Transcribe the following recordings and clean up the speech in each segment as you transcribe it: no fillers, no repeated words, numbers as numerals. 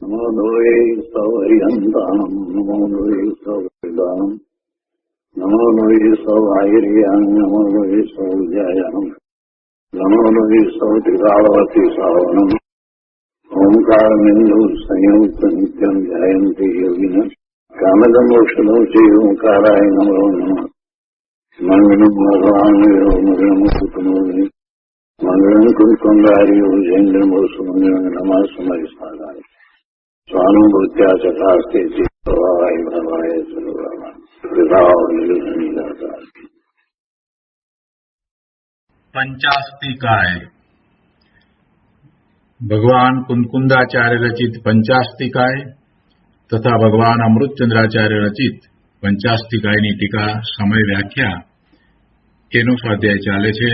નમો લોહે સૌહરિહંતામ નમો લોહે સૌહૃદામ નમો લોહે સૌઆયર્યામ નમો લોહે સૌજાયામ નમો લોહે સૌત્રિકાળવતી સાવનમ ઓમકારમિંદુ સંયુક્ત નિત્યમ ધ્યાયંતિ યોગિન કામદમોક્ષદો ચૈ ઓંકારાય નમો નમઃ મંગલમ ભગવાન મંગલમ કુટુંબી મંગલમ કુંકુંગાર્યો જૈન્દ્રમો સુમંગલમ નમઃ સમયસાદાય સ્વાનુભૂત્યા ચકાસ્તે ચિત્તવાય ભવાય સર્વમાં વિભાવ નિર્ગુણિદાતા પંચાસ્તિકાય ભગવાન કુંકુંદાચાર્ય રચિત પંચાસ્તિકાય તથા ભગવાન અમૃતચંદ્રાચાર્ય રચિત પંચાસ્તિકાયની ટીકા સમય વ્યાખ્યા એનો સ્વાધ્યાય ચાલે છે.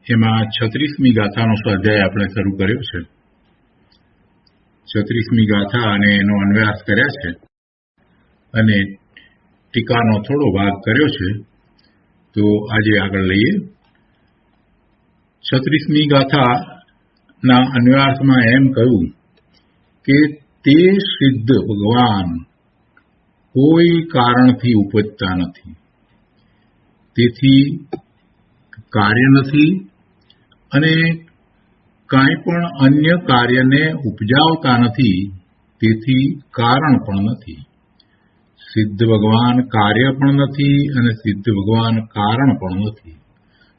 એમાં 36મી ગાથાનો સ્વાધ્યાય આપણે શરૂ કર્યો છે. 36મી ગાથા અને એનો અન્વયાર્થ કર્યા છે અને ટીકાનો થોડો ભાગ કર્યો છે. તો આજે આગળ લઈએ. 36મી ગાથાના અન્વયાર્થમાં એમ કહ્યું કે તે સિદ્ધ ભગવાન કોઈ કારણથી ઉપજતા નથી, તેથી કાર્ય નથી અને કાંઈ પણ અન્ય કાર્યને ઉપજાવતા નથી, તેથી કારણ પણ નથી. સિદ્ધ ભગવાન કાર્ય પણ નથી અને સિદ્ધ ભગવાન કારણ પણ નથી.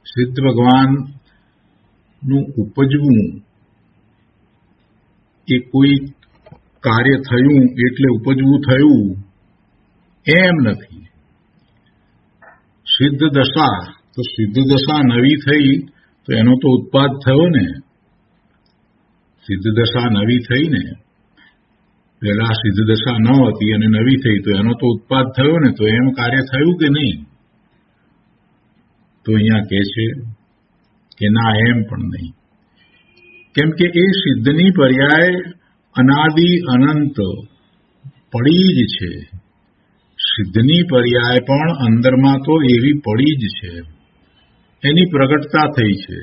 સિદ્ધ ભગવાનનું ઉપજવું એ કોઈ કાર્ય થયું એટલે ઉપજવું થયું એમ નથી. સિદ્ધ દશા તો સિદ્ધ દશા નવી થઈ તો એનો તો ઉત્પાદ થયો ને. સિદ્ધ દશા નવી થઈ ને, પહેલા સિદ્ધ દશા ન હતી અને નવી થઈ તો એનો તો ઉત્પાદ થયો ને, તો એમ કાર્ય થયું કે નહીં? તો અહીંયા કહે છે કે ના, એમ પણ નહીં. કેમ કે એ સિદ્ધની પર્યાય અનાદિ અનંત પડી જ છે. સિદ્ધની પર્યાય પણ અંદરમાં તો એવી પડી જ છે, એની પ્રગટતા થઈ છે.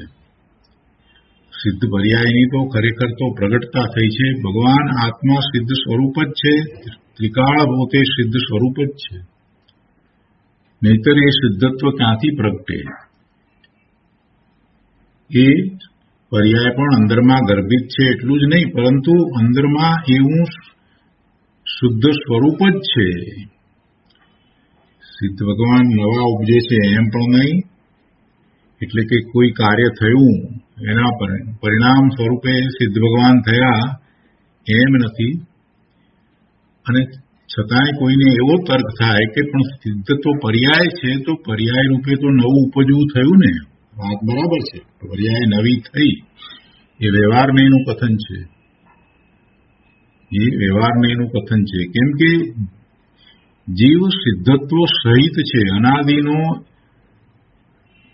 સિદ્ધ પર્યાયની તો ખરેખર તો પ્રગટતા થઈ છે. ભગવાન આત્મા સિદ્ધ સ્વરૂપ જ છે, ત્રિકાળ પોતે સિદ્ધ સ્વરૂપ જ છે. નહીતર એ સિદ્ધત્વ ક્યાંથી પ્રગટે? એ પર્યાય પણ અંદરમાં ગર્ભિત છે એટલું જ નહીં, પરંતુ અંદરમાં એવું શુદ્ધ સ્વરૂપ જ છે. સિદ્ધ ભગવાન નવા ઉપજે છે એમ પણ નહીં, એટલે કે કોઈ કાર્ય થયું એના પરિણામ સ્વરૂપે સિદ્ધ ભગવાન થયા એમ નથી. અને છતાંય કોઈને એવો તર્ક થાય કે પણ સિદ્ધ તો પર્યાય છે, તો પર્યાય રૂપે તો નવું ઉપજવું થયું ને. વાત બરાબર છે, પર્યાય નવી થઈ, એ વ્યવહારનેયનું કથન છે. એ વ્યવહારનેયનું કથન છે. કેમ કે જીવ સિદ્ધત્વ સહિત છે, અનાદિનો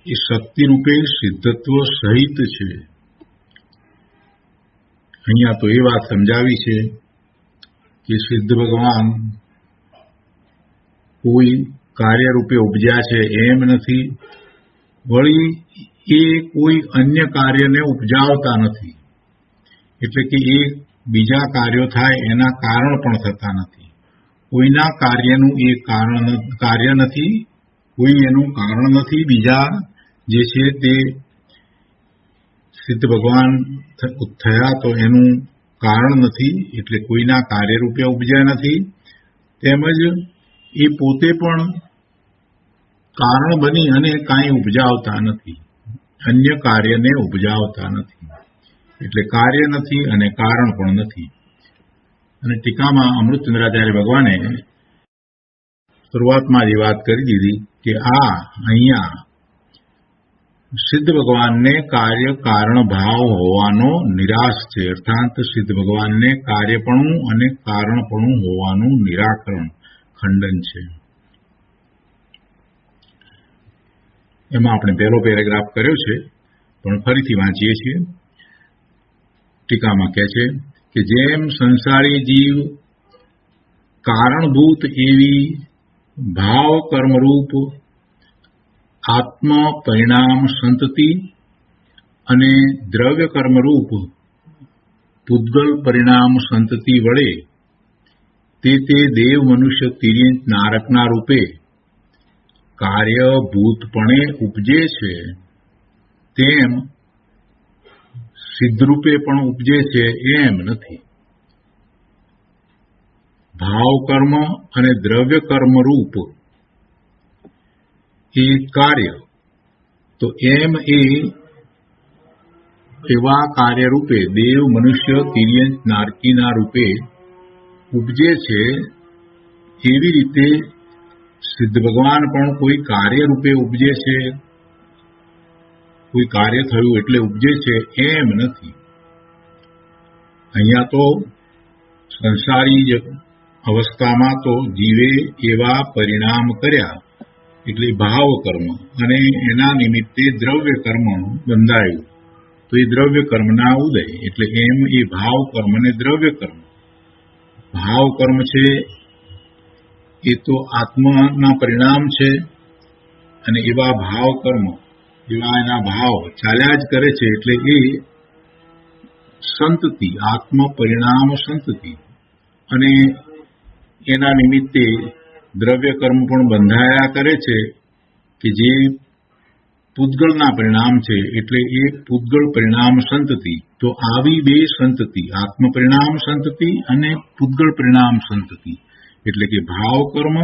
એ શક્તિ રૂપે સિદ્ધત્વ સહિત છે. અહીંયા તો એ વાત સમજાવી છે કે સિદ્ધ ભગવાન કોઈ કાર્ય રૂપે ઉપજ્યા છે એમ નથી, વળી એ કોઈ અન્ય કાર્યને ઉપજાવતા નથી. એટલે કે એ બીજા કાર્યો થાય એના કારણ પણ થતા નથી. કોઈના કાર્યનું એ કાર્ય નથી, કોઈ એનું કારણ નથી. બીજા જે છે તે સિદ્ધ ભગવાન થયા તો એનું કારણ નથી, એટલે કોઈના કાર્યરૂપે ઉપજ્યા નથી. તેમજ એ પોતે પણ કારણ બની અને કાંઈ ઉપજાવતા નથી, અન્ય કાર્યને ઉપજાવતા નથી. એટલે કાર્ય નથી અને કારણ પણ નથી. અને ટીકામાં અમૃતચંદ્રાચાર્ય ભગવાને શરૂઆતમાં જે વાત કરી દીધી કે આ અહીંયા સિદ્ધ ભગવાનને કાર્ય કારણ ભાવ હોવાનો નિરાશ છે. અર્થાત સિદ્ધ ભગવાનને કાર્યપણું અને કારણપણું હોવાનું નિરાકરણ, ખંડન છે. એમાં આપણે પહેલો પેરેગ્રાફ કર્યો છે, પણ ફરીથી વાંચીએ છીએ. ટીકામાં કહે છે કે જેમ સંસારી જીવ કારણભૂત એવી ભાવ કર્મરૂપ આત્મ પરિણામ સંતતિ અને દ્રવ્ય કર્મરૂપ પૂતગલ પરિણામ સંતતિ વડે તે દેવ મનુષ્ય તિર્યંચ નારકના રૂપે કાર્યભૂતપણે ઉપજે છે તેમ સિદ્ધરૂપે પણ ઉપજે છે એમ નથી. ભાવ કર્મ અને દ્રવ્ય કર્મ રૂપ એ કાર્ય, તો એમ એવા કાર્ય રૂપે દેવ મનુષ્ય તિર્યંચ નારકીના રૂપે ઉપજે છે, એવી રીતે સિદ્ધ ભગવાન પણ કોઈ કાર્ય રૂપે ઉપજે છે, કોઈ કાર્ય થયું એટલે ઉપજે છે એમ નથી. અહીંયા તો સંસારી અવસ્થામાં તો જીવે એવા પરિણામ કર્યા એટલે ભાવ કર્મ, અને એના નિમિત્તે દ્રવ્ય કર્મ બંધાયું, તો એ દ્રવ્ય કર્મના ઉદય એટલે એમ એ ભાવ કર્મ અને દ્રવ્ય કર્મ. ભાવ કર્મ છે એ તો આત્માના પરિણામ છે, અને એવા ભાવ કર્મ, એવા એના ભાવ ચાલ્યા જ કરે છે એટલે એ સંતતિ, આત્મ પરિણામ સંતતિ, અને એના નિમિત્તે દ્રવ્ય કર્મ પણ બંધાયા કરે છે કે જે પૂતગળના પરિણામ છે, એટલે એ પૂતગળ પરિણામ સંતતિ. તો આવી બે સંતતિ, આત્મ પરિણામ સંતતિ અને પૂતગળ પરિણામ સંતતિ, એટલે કે ભાવ કર્મ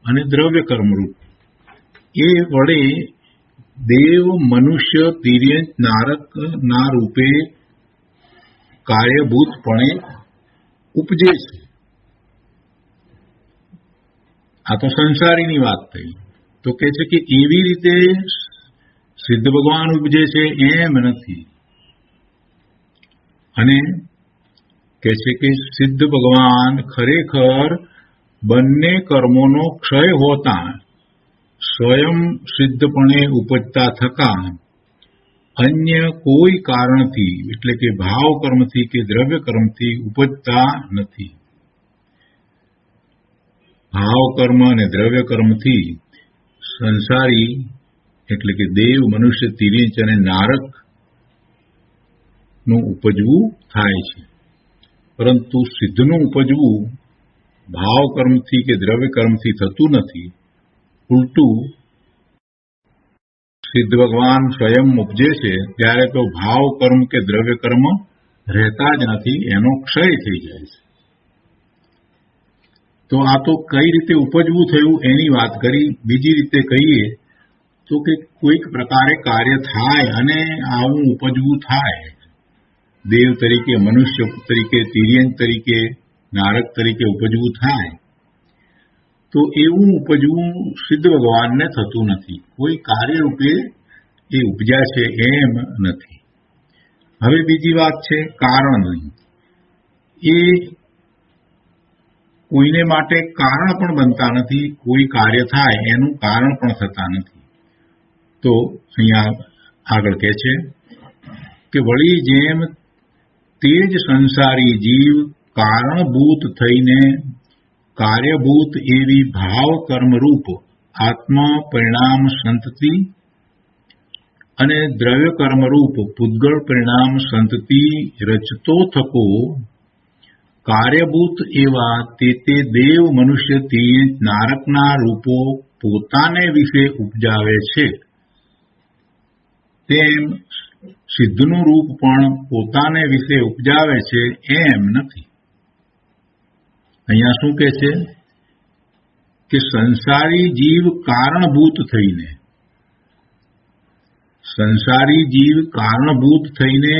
અને દ્રવ્ય કર્મ રૂપ, એ વડે દેવ મનુષ્ય તિર્યંચ નારકના રૂપે કાર્યભૂતપણે ઉપજે છે. આ તો સંસારીની વાત થઈ. તો કે છે કે એવી રીતે સિદ્ધ ભગવાન ઉપજે છે એમ નથી. અને કે છે કે સિદ્ધ ભગવાન ખરેખર બંને કર્મોનો ક્ષય હોતા સ્વયં સિદ્ધપણે ઉપજતા થતા અન્ય કોઈ કારણથી, એટલે કે ભાવ કર્મથી કે દ્રવ્ય કર્મથી ઉપજતા નથી. ભાવ કર્મ અને દ્રવ્ય કર્મથી સંસારી એટલે કે દેવ મનુષ્ય તિર્યંચ અને નારક નું ઉપજવું થાય છે, પરંતુ સિદ્ધનું ઉપજવું ભાવ કર્મથી કે દ્રવ્ય કર્મથી થતું નથી. ઉલટું સિદ્ધ ભગવાન સ્વયં ઉપજે છે ત્યારે તો ભાવ કર્મ કે દ્રવ્ય કર્મ રહેતા જ નથી, એનો ક્ષય થઈ જાય છે. તો આ તો કઈ રીતે ઉપજવું થયું એની વાત કરી. બીજી રીતે કહીએ તો કે કોઈક પ્રકારે કાર્ય થાય અને આવું ઉપજવું થાય, દેવ તરીકે, મનુષ્ય તરીકે, તિર્યંચ તરીકે, નારક તરીકે ઉપજવું થાય, તો એવું ઉપજવું સિદ્ધ ભગવાનને થતું નથી. કોઈ કાર્ય રૂપે એ ઉપજ્યા છે એમ નથી. હવે બીજી વાત છે કારણ નહીં. એ કોઈને માટે કારણ પણ બનતા નથી, કોઈ કાર્ય થાય એનું કારણ પણ થતા નથી. તો અહીંયા આગળ કહે છે કે વળી જેમ તે જ સંસારી જીવ કારણભૂત થઈને કાર્યભૂત એવી ભાવ કર્મરૂપ આત્મ પરિણામ સંતતિ અને દ્રવ્ય કર્મરૂપ પૂતગળ પરિણામ સંતતિ રચતો થકો કાર્યભૂત એવા તે દેવ મનુષ્ય તિર્યંચ નારકના રૂપો પોતાને વિશે ઉપજાવે છે, તેમ સિદ્ધનું રૂપ પણ પોતાને વિશે ઉપજાવે છે એમ નથી. અહીંયા શું કહે છે કે સંસારી જીવ કારણભૂત થઈને, સંસારી જીવ કારણભૂત થઈને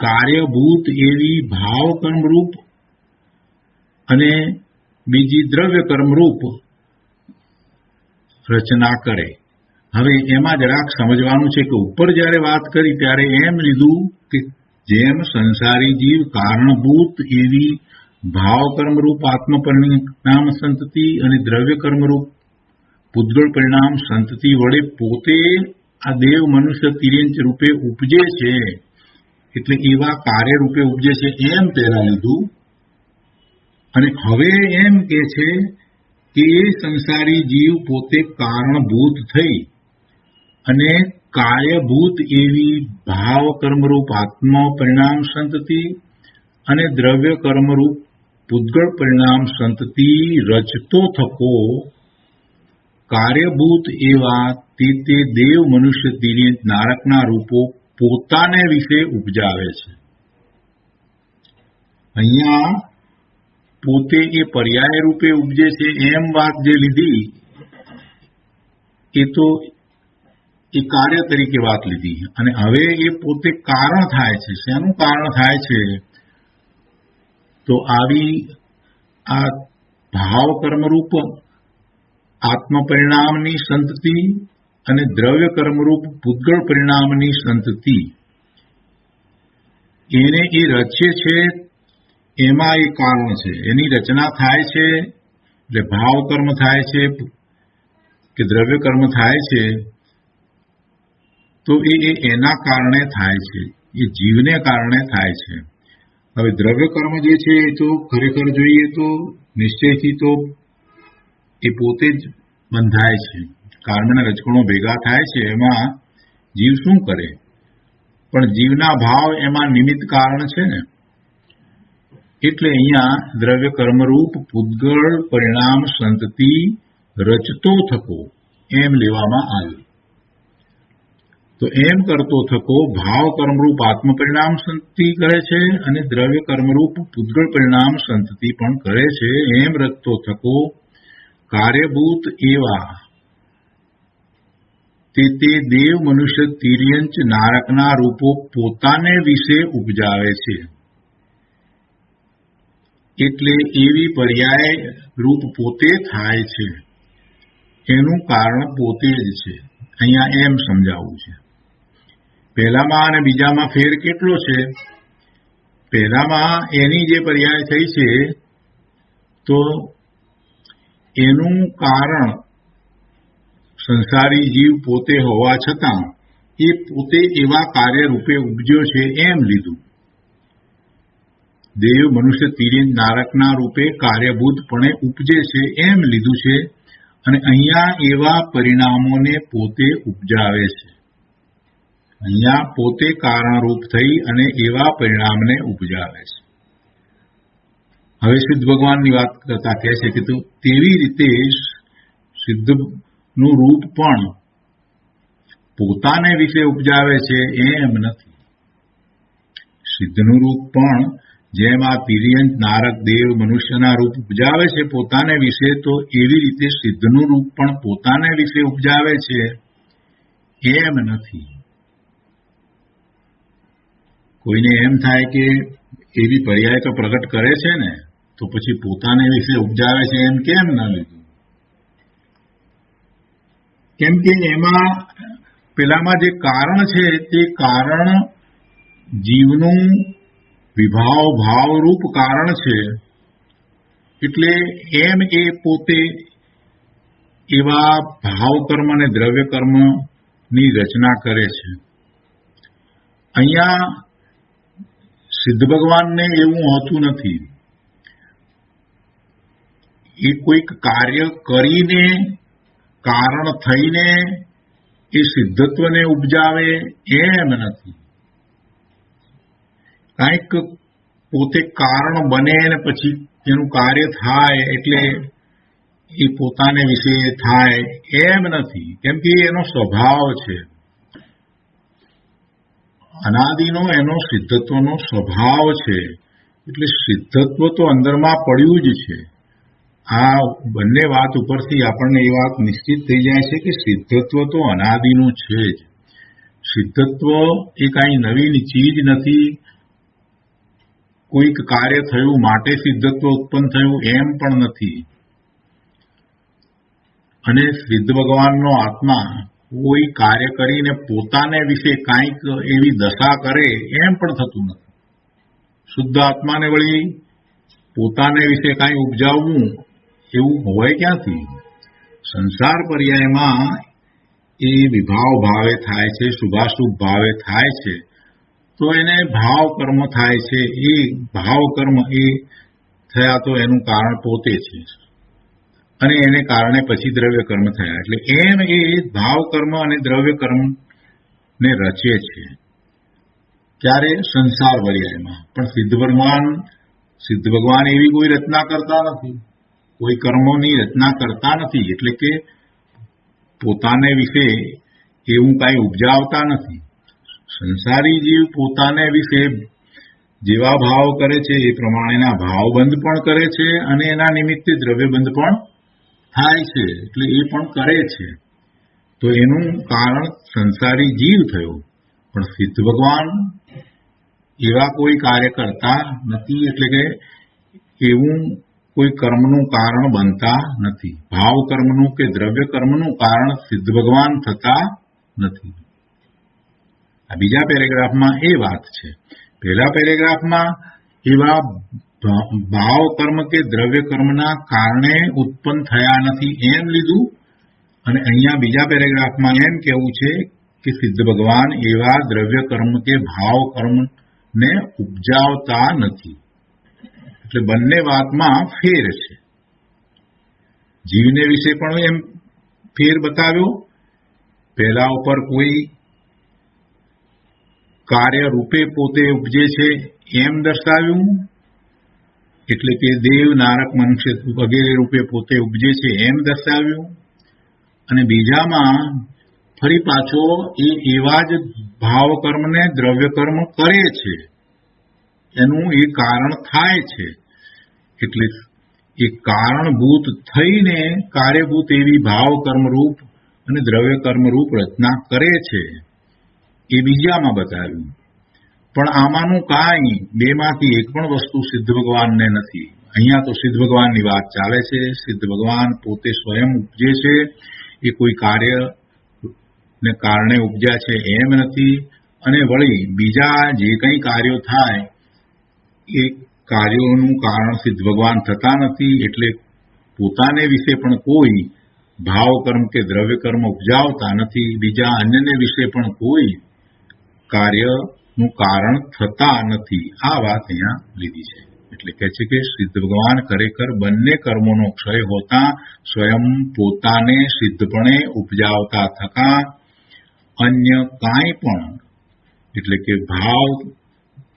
કાર્યભૂત એવી ભાવ કર્મરૂપ અને બીજી દ્રવ્ય કર્મરૂપ રચના કરે. હવે એમાં જરાક સમજવાનું છે કે ઉપર જયારે વાત કરી ત્યારે એમ લીધું કે જેમ સંસારી જીવ કારણભૂત એવી ભાવ કર્મરૂપ આત્મ પરિણામ સંતતિ અને દ્રવ્ય કર્મરૂપ પૂતગળ પરિણામ સંતતિ વડે પોતે આ દેવ મનુષ્ય તિર્યંચ રૂપે ઉપજે છે, એટલે એવા કાર્ય રૂપે ઉપજે છે એમ પહેલા લીધું. અને હવે એમ કે છે કે એ સંસારી જીવ પોતે કારણભૂત થઈ અને કાર્યભૂત એવી ભાવ કર્મરૂપ આત્મ પરિણામ સંતતિ અને દ્રવ્ય કર્મરૂપ પૂતગળ પરિણામ સંતતિ રચતો થકો કાર્યભૂત એવા તે દેવ મનુષ્ય તિર્યંચ નારકના રૂપો પોતાને વિશે ઉપજાવે છે. અહીંયા પોતે એ પર્યાય રૂપે ઉપજે છે એમ વાત જે લીધી એ તો એ કાર્ય તરીકે વાત લીધી, અને હવે એ પોતે કારણ થાય છે. શેનું કારણ થાય છે? તો આવી આ ભાવ કર્મરૂપ આત્મ પરિણામની સંતતિ અને દ્રવ્ય કર્મરૂપ પૂતગળ પરિણામની સંતતિ એને એ રચે છે, એમાં એ કારણ છે. એની રચના થાય છે એટલે ભાવ કર્મ થાય છે કે દ્રવ્ય કર્મ થાય છે, તો એ એના કારણે થાય છે, એ જીવને કારણે થાય છે. હવે દ્રવ્ય કર્મ જે છે એ તો ખરેખર જોઈએ તો નિશ્ચયથી તો એ પોતે જ બંધાય છે. કર્મના રજકણો ભેગા થાય છે, એમાં જીવ શું કરે? પણ જીવના ભાવ એમાં નિમિત્ત કારણ છે ને. એટલે અહીંયા દ્રવ્ય કર્મરૂપ પૂતગળ પરિણામ સંતતિ રચતો થકો એમ લેવામાં આવ્યું. તો એમ કરતો થકો ભાવ કર્મરૂપ આત્મ પરિણામ સંતતિ કરે છે અને દ્રવ્ય કર્મરૂપ પૂતગળ પરિણામ સંતતિ પણ કરે છે. એમ રચતો થકો કાર્યભૂત એવા તે દેવ મનુષ્ય તિર્યંચ નારકના રૂપો પોતાને વિશે ઉપજાવે છે. એટલે એવી પર્યાય રૂપ પોતે થાય છે, એનું કારણ પોતે જ છે. અહીંયા એમ સમજાવવું છે. પહેલામાં અને બીજામાં ફેર કેટલો છે? પહેલામાં એની જે પર્યાય થઈ છે તો એનું કારણ સંસારી જીવ પોતે હોવા છતાં એ પોતે એવા કાર્ય રૂપે ઉપજ્યો છે એમ લીધું. દેવ મનુષ્ય તિર્યંચ નારકના રૂપે કાર્યભૂતપણે ઉપજે છે એમ લીધું છે, અને અહીંયા એવા પરિણામોને પોતે ઉપજાવે છે. અહીંયા પોતે કારણરૂપ થઈ અને એવા પરિણામને ઉપજાવે છે. હવે સિદ્ધ ભગવાનની વાત કરતા કહે છે કે તેવી રીતે સિદ્ધનું રૂપ પણ પોતાને વિશે ઉપજાવે છે એમ નથી. સિદ્ધનું રૂપ પણ જેમ આ તિર્યંચ નારક દેવ મનુષ્યના રૂપ ઉપજાવે છે પોતાને વિશે, તો એવી રીતે સિદ્ધનું રૂપ પણ પોતાને વિશે ઉપજાવે છે એમ નથી. કોઈને એમ થાય કે એવી પર્યાય તો પ્રગટ કરે છે ને, તો પછી પોતાને વિશે ઉપજાવે છે એમ કેમ ન લીધું? કેમ કે એમાં પેલામાં જે કારણ છે તે કારણ જીવનું વિભાવ ભાવરૂપ કારણ છે. એટલે એમ એ પોતે એવા ભાવ કર્મ અને દ્રવ્ય કર્મની રચના કરે છે. અહીંયા સિદ્ધ ભગવાનને એવું હોતું નથી. એ કોઈક કાર્ય કરીને કારણ થઈને એ સિદ્ધત્વને ઉપજાવે એમ નથી. કાંઈક પોતે કારણ બને ને પછી એનું કાર્ય થાય એટલે એ પોતાને વિશે થાય એમ નથી. કેમ કે એનો સ્વભાવ છે, અનાદિનો એનો સિદ્ધત્વનો સ્વભાવ છે. એટલે સિદ્ધત્વ તો અંદરમાં પડ્યું જ છે. આ બંને વાત ઉપરથી આપણને એ વાત નિશ્ચિત થઈ જાય છે કે સિદ્ધત્વ તો અનાદિનું છે જ. સિદ્ધત્વ એ કાંઈ નવીન ચીજ નથી. કોઈક કાર્ય થયું માટે સિદ્ધત્વ ઉત્પન્ન થયું એમ પણ નથી. અને સિદ્ધ ભગવાનનો આત્મા કોઈ કાર્ય કરીને પોતાને વિશે કાંઈક એવી દશા કરે એમ પણ થતું નથી. શુદ્ધ આત્માને વળી પોતાને વિશે કાંઈ ઉપજાવવું એવું હોય ક્યાંથી? સંસાર પર્યાયમાં એ વિભાવ ભાવે થાય છે, શુભાશુભ ભાવે થાય છે, તો એને ભાવ કર્મ થાય છે. એ ભાવ કર્મ એ થયા તો એનું કારણ પોતે છે, અને એને કારણે પછી દ્રવ્ય કર્મ થયા. એટલે એમ એ ભાવ કર્મ અને દ્રવ્ય કર્મ ને રચે છે. ક્યારે? સંસાર પર્યાયમાં. પણ સિદ્ધ ભગવાન એવી કોઈ રચના કરતા નથી, કોઈ કર્મોની રચના કરતા નથી. એટલે કે પોતાને વિશે એવું કાંઈ ઉપજાવતા નથી. સંસારી જીવ પોતાને વિશે જેવા ભાવ કરે છે એ પ્રમાણેના ભાવબંધ પણ કરે છે અને એના નિમિત્તે દ્રવ્યબંધ પણ થાય છે. એટલે એ પણ કરે છે. તો એનું કારણ સંસારી જીવ થયો. પણ સિદ્ધ ભગવાન એવા કોઈ કાર્ય કરતા નથી. એટલે કે એવું કોઈ કર્મનું કારણ બનતા નથી. ભાવ કર્મનું કે દ્રવ્ય કર્મનું કારણ સિદ્ધ ભગવાન થતા નથી. આ બીજા પેરેગ્રાફમાં એ વાત છે. પહેલા પેરેગ્રાફમાં એવા ભાવ કર્મ કે દ્રવ્ય કર્મના કારણે ઉત્પન્ન થયા નથી એમ લીધું, અને અહીંયા બીજા પેરેગ્રાફમાં એમ કહેવું છે કે સિદ્ધ ભગવાન એવા દ્રવ્ય કર્મ કે ભાવ કર્મને ઉપજાવતા નથી. એટલે બંને વાતમાં ફેર છે. જીવને વિશે પણ એમ ફેર બતાવ્યો. પહેલા ઉપર કોઈ કાર્ય રૂપે પોતે ઉપજે છે એમ દર્શાવ્યું, એટલે કે દેવ, નારક, મનુષ્ય વગેરે રૂપે પોતે ઉપજે છે એમ દર્શાવ્યું. અને બીજામાં ફરી પાછો એ એવા જ ભાવ કર્મને દ્રવ્ય કર્મ કરે છે, એનું એ કારણ થાય છે. એટલે એ કારણભૂત થઈને કાર્યભૂત એવી ભાવ કર્મરૂપ અને દ્રવ્ય કર્મરૂપ રચના કરે છે, એ બીજામાં બતાવ્યું. પણ આમાંનું કાંઈ બેમાંથી એક પણ વસ્તુ સિદ્ધ ભગવાનને નથી. અહીંયા તો સિદ્ધ ભગવાનની વાત ચાલે છે. સિદ્ધ ભગવાન પોતે સ્વયં ઉપજે છે, એ કોઈ કાર્ય ને કારણે ઉપજ્યા છે એમ નથી. અને વળી બીજા જે કંઈ કાર્યો થાય એ કાર્યોનું કારણ સિદ્ધ ભગવાન થતા નથી. એટલે પોતાને વિશે પણ કોઈ ભાવ કર્મ કે દ્રવ્ય કર્મ ઉપજાવતા નથી. બીજા અન્યને વિશે પણ કોઈ કાર્યનું કારણ થતા નથી. આ વાત અહીંયા લીધી છે. એટલે કહે છે કે સિદ્ધ ભગવાન ખરેખર બંને કર્મોનો ક્ષય હોતા સ્વયં પોતાને સિદ્ધપણે ઉપજાવતા થકા અન્ય કાંઈ પણ, એટલે કે ભાવ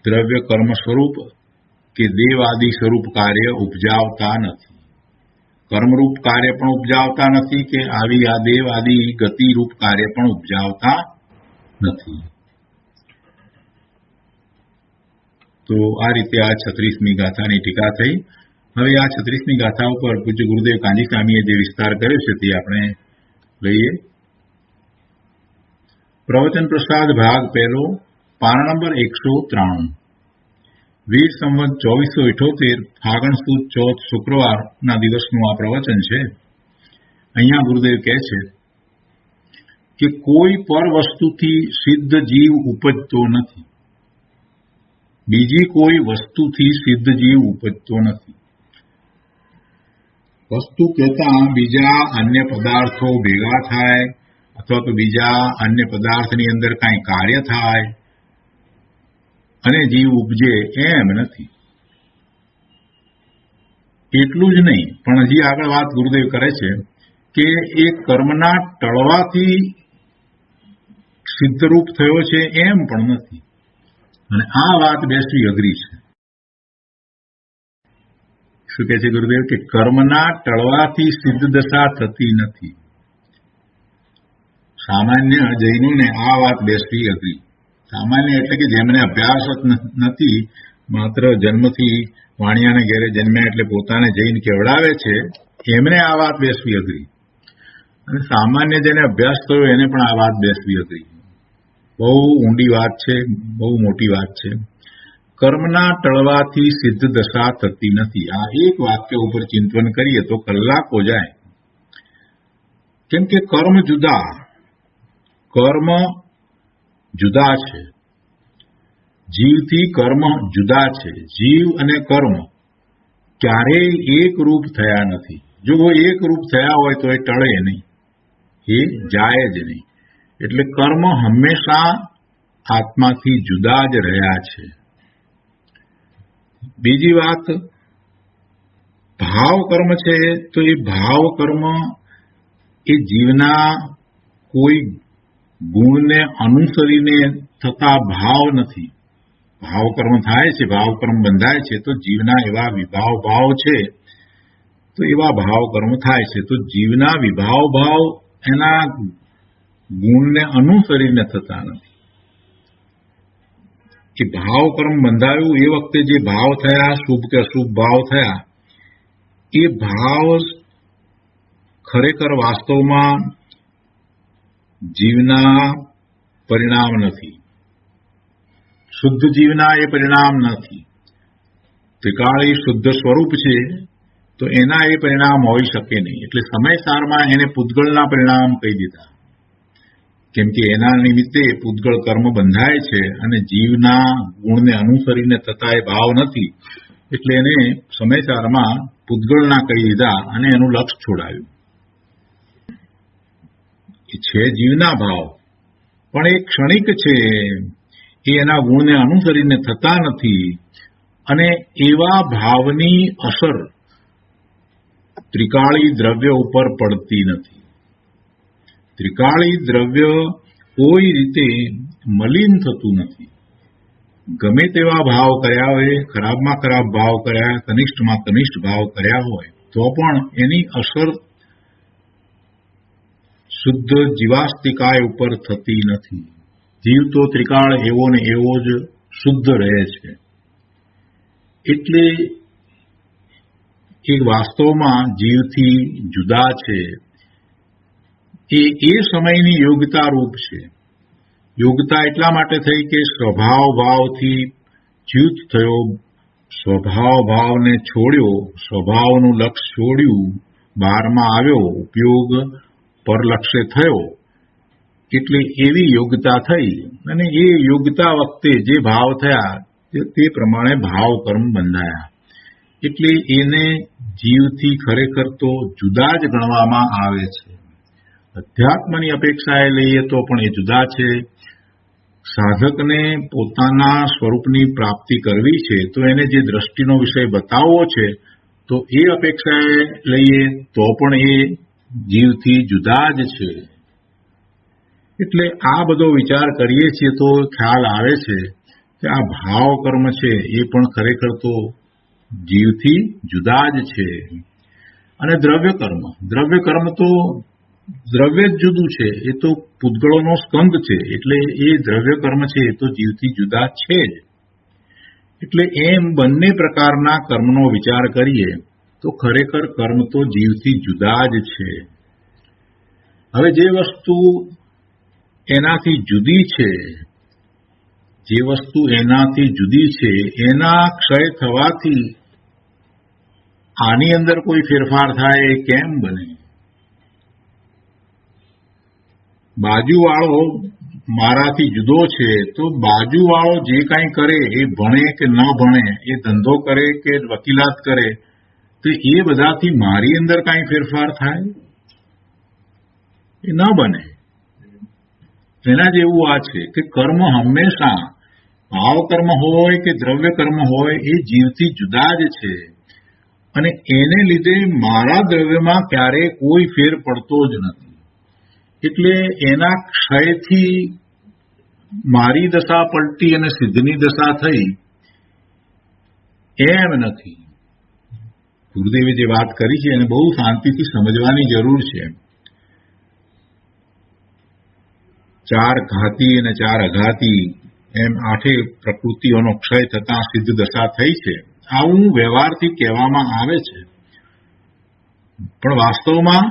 દ્રવ્ય કર્મ સ્વરૂપ કે દેવ આદિ સ્વરૂપ કાર્ય ઉપજાવતા નથી. કર્મરૂપ કાર્ય પણ ઉપજાવતા નથી કે આવી આ દેવ આદિ ગતિરૂપ કાર્ય પણ ઉપજાવતા નથી. તો આ રીતે આ 36મી ગાથાની ટીકા થઈ. હવે આ 36મી ગાથા ઉપર પૂજ્ય ગુરુદેવ કાંજી સ્વામીએ જે વિસ્તાર કર્યો છે તે આપણે લઈએ. પ્રવચન પ્રસાદ ભાગ પહેલો, પાના નંબર 193. વીર સંવત 2478 ફાગણ સુદ ચોથ શુક્રવારના દિવસનું આ પ્રવચન છે. અહીંયા ગુરુદેવ કહે છે કે કોઈ પર વસ્તુથી સિદ્ધ જીવ ઉપજતો નથી. બીજી કોઈ વસ્તુથી સિદ્ધ જીવ ઉપજતો નથી. વસ્તુ કહેતા બીજા અન્ય પદાર્થો ભેગા થાય અથવા તો બીજા અન્ય પદાર્થની અંદર કાંઈ કાર્ય થાય અને જીવ ઉપજે એમ નથી. એટલું જ નહીં, પણ હજી આગળ વાત ગુરુદેવ કરે છે કે એ કર્મના ટળવાથી સિદ્ધરૂપ થયો છે એમ પણ નથી. અને આ વાત બેસવી અઘરી છે. શું કહે છે ગુરુદેવ કે કર્મના ટળવાથી સિદ્ધ દશા થતી નથી. સામાન્ય જૈનોને આ વાત બેસવી અઘરી. સામાન્ય એટલે કે જેમને અભ્યાસ જ નથી, માત્ર જન્મથી વાણિયાને ઘેરે જન્મ્યા એટલે પોતાને જૈન કેવડાવે છે, એમને આ વાત બેસવી અઘરી. અને સામાન્ય જેને અભ્યાસ થયો એને પણ આ વાત બેસવી અઘરી. બહુ ઊંડી વાત છે, બહુ મોટી વાત છે. કર્મના ટળવાથી સિદ્ધ દશા થતી નથી. આ એક વાક્ય ઉપર ચિંતન કરીએ તો કલાકો જાય. કેમ કે કર્મ જુદા છે. જીવથી કર્મ જુદા છે. જીવ અને કર્મ ક્યારેય એક રૂપ થયા નથી. જો એક રૂપ થયા હોય તો એ ટળે નહીં, એ જાય જ નહીં. એટલે કર્મ હંમેશા આત્માથી જુદા જ રહ્યા છે. બીજી વાત, ભાવ કર્મ છે તો એ ભાવ કર્મ એ જીવના કોઈ ગુણને અનુસરીને થતા ભાવ નથી. ભાવ કર્મ થાય છે, ભાવ કર્મ બંધાય છે, તો જીવના એવા વિભાવ ભાવ છે, તો એવા ભાવ કર્મ થાય છે. તો જીવના વિભાવ ભાવ એના ગુણને અનુસરીને થતા નથી. કે ભાવ કર્મ બંધાયું એ વખતે જે ભાવ થયા, શુભ કે અશુભ ભાવ થયા, એ ભાવ ખરેખર વાસ્તવમાં જીવના પરિણામ નથી. શુદ્ધ જીવના એ પરિણામ નથી. ત્રિકાળી શુદ્ધ સ્વરૂપ છે, તો એના એ પરિણામ હોઈ શકે નહીં. એટલે સમયસારમાં એને પૂતગળના પરિણામ કહી દીધા, કેમ કે એના નિમિત્તે પૂતગળ કર્મ બંધાય છે અને જીવના ગુણને અનુસરીને થતા એ ભાવ નથી. એટલે એને સમયસારમાં પૂતગળના કહી દીધા અને એનું લક્ષ છોડાયું. એ છે જીવના ભાવ, પણ એ ક્ષણિક છે, એ એના ગુણને અનુસરીને થતા નથી. અને એવા ભાવની અસર ત્રિકાળી દ્રવ્ય ઉપર પડતી નથી. ત્રિકાળી દ્રવ્ય કોઈ રીતે મલિન થતું નથી. ગમે તેવા ભાવ કર્યા હોય, ખરાબમાં ખરાબ ભાવ કર્યા, કનિષ્ઠમાં કનિષ્ઠ ભાવ કર્યા હોય, તો પણ એની અસર શુદ્ધ જીવાસ્તિકાય ઉપર થતી નથી. જીવ તો ત્રિકાળ એવો ને એવો જ શુદ્ધ રહે છે. એટલે એ વાસ્તવમાં જીવથી જુદા છે. એ સમયની યોગ્યતા રૂપ છે. યોગ્યતા એટલા માટે થઈ કે સ્વભાવ ભાવથી ચ્યુત થયો, સ્વભાવ ભાવને છોડ્યો, સ્વભાવનું લક્ષ છોડ્યું, બહારમાં આવ્યો, ઉપયોગ પરલક્ષ્ય થયો. એટલે એવી યોગ્યતા થઈ અને એ યોગ્યતા વખતે જે ભાવ થયા તે પ્રમાણે ભાવ કર્મ બંધાયા. એટલે એને જીવથી ખરેખર તો જુદા જ ગણવામાં આવે છે. અધ્યાત્મની અપેક્ષાએ લઈએ તો પણ એ જુદા છે. સાધકને પોતાના સ્વરૂપની પ્રાપ્તિ કરવી છે, તો એને જે દ્રષ્ટિનો વિષય બતાવવો છે, તો એ અપેક્ષાએ લઈએ તો પણ એ જીવથી જુદા જ છે. એટલે આ બધો વિચાર કરીએ છીએ તો ખ્યાલ આવે છે કે આ ભાવ કર્મ છે એ પણ ખરેખર તો જીવથી જુદા જ છે. અને દ્રવ્ય કર્મ તો દ્રવ્ય જ જુદું છે. એ તો પૂતગળોનો સ્કંદ છે. એટલે એ દ્રવ્ય કર્મ છે એ તો જીવથી જુદા છે જ. એટલે એમ બંને પ્રકારના કર્મનો વિચાર કરીએ તો ખરેખર કર્મ તો જીવથી જુદા જ છે. હવે જે વસ્તુ એનાથી જુદી છે, એના ક્ષય થવાથી આની અંદર કોઈ ફેરફાર થાય એ કેમ બને? બાજુવાળો મારાથી જુદો છે, તો બાજુવાળો જે કાંઈ કરે, એ ભણે કે ન ભણે, એ ધંધો કરે કે વકીલાત કરે, તો એ બધાથી મારી અંદર કાંઈ ફેરફાર થાય? એ ન બને. એના જેવું આ છે કે કર્મ હંમેશા ભાવ કર્મ હોય કે દ્રવ્ય કર્મ હોય, એ જીવથી જુદા જ છે. અને એને લીધે મારા દ્રવ્યમાં ક્યારેય કોઈ ફેર પડતો જ નથી. એટલે એના ક્ષયથી મારી દશા પલટી અને સિદ્ધની દશા થઈ એમ નથી. ગુરુદેવે જે વાત કરી છે એને બહુ શાંતિથી સમજવાની જરૂર છે. 4 ઘાતી અને 4 અઘાતી એમ 8 પ્રકૃતિઓનો ક્ષય થતા સિદ્ધ દશા થઈ છે, આવું વ્યવહારથી કહેવામાં આવે છે. પણ વાસ્તવમાં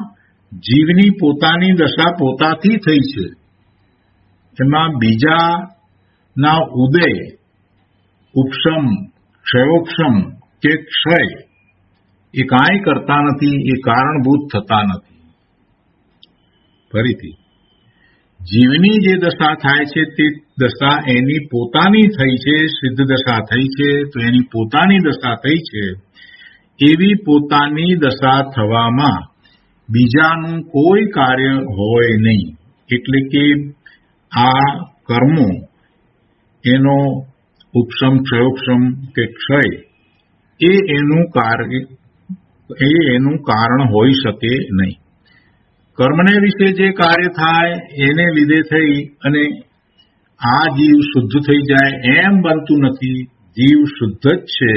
જીવની પોતાની દશા પોતાથી થઈ છે. એમાં બીજાના ઉદય, ઉપશમ, ક્ષયોપશમ કે ક્ષય એ કાંઈ કરતા નથી, એ કારણભૂત થતા નથી. ફરીથી જીવની જે દશા થાય છે તે દશા એની પોતાની થઈ છે. સિદ્ધ દશા થઈ છે તો એની પોતાની દશા થઈ છે. એવી પોતાની દશા થવામાં બીજાનું કોઈ કાર્ય હોય નહીં. એટલે કે આ કર્મો એનો ઉપશમ, ક્ષયોપશમ કે ક્ષય એ એનું કારણ હોઈ શકે નહીં. કર્મને વિશે જે કાર્ય થાય એને લીધે થઈ અને આ જીવ શુદ્ધ થઈ જાય એમ બનતું નથી. જીવ શુદ્ધ જ છે,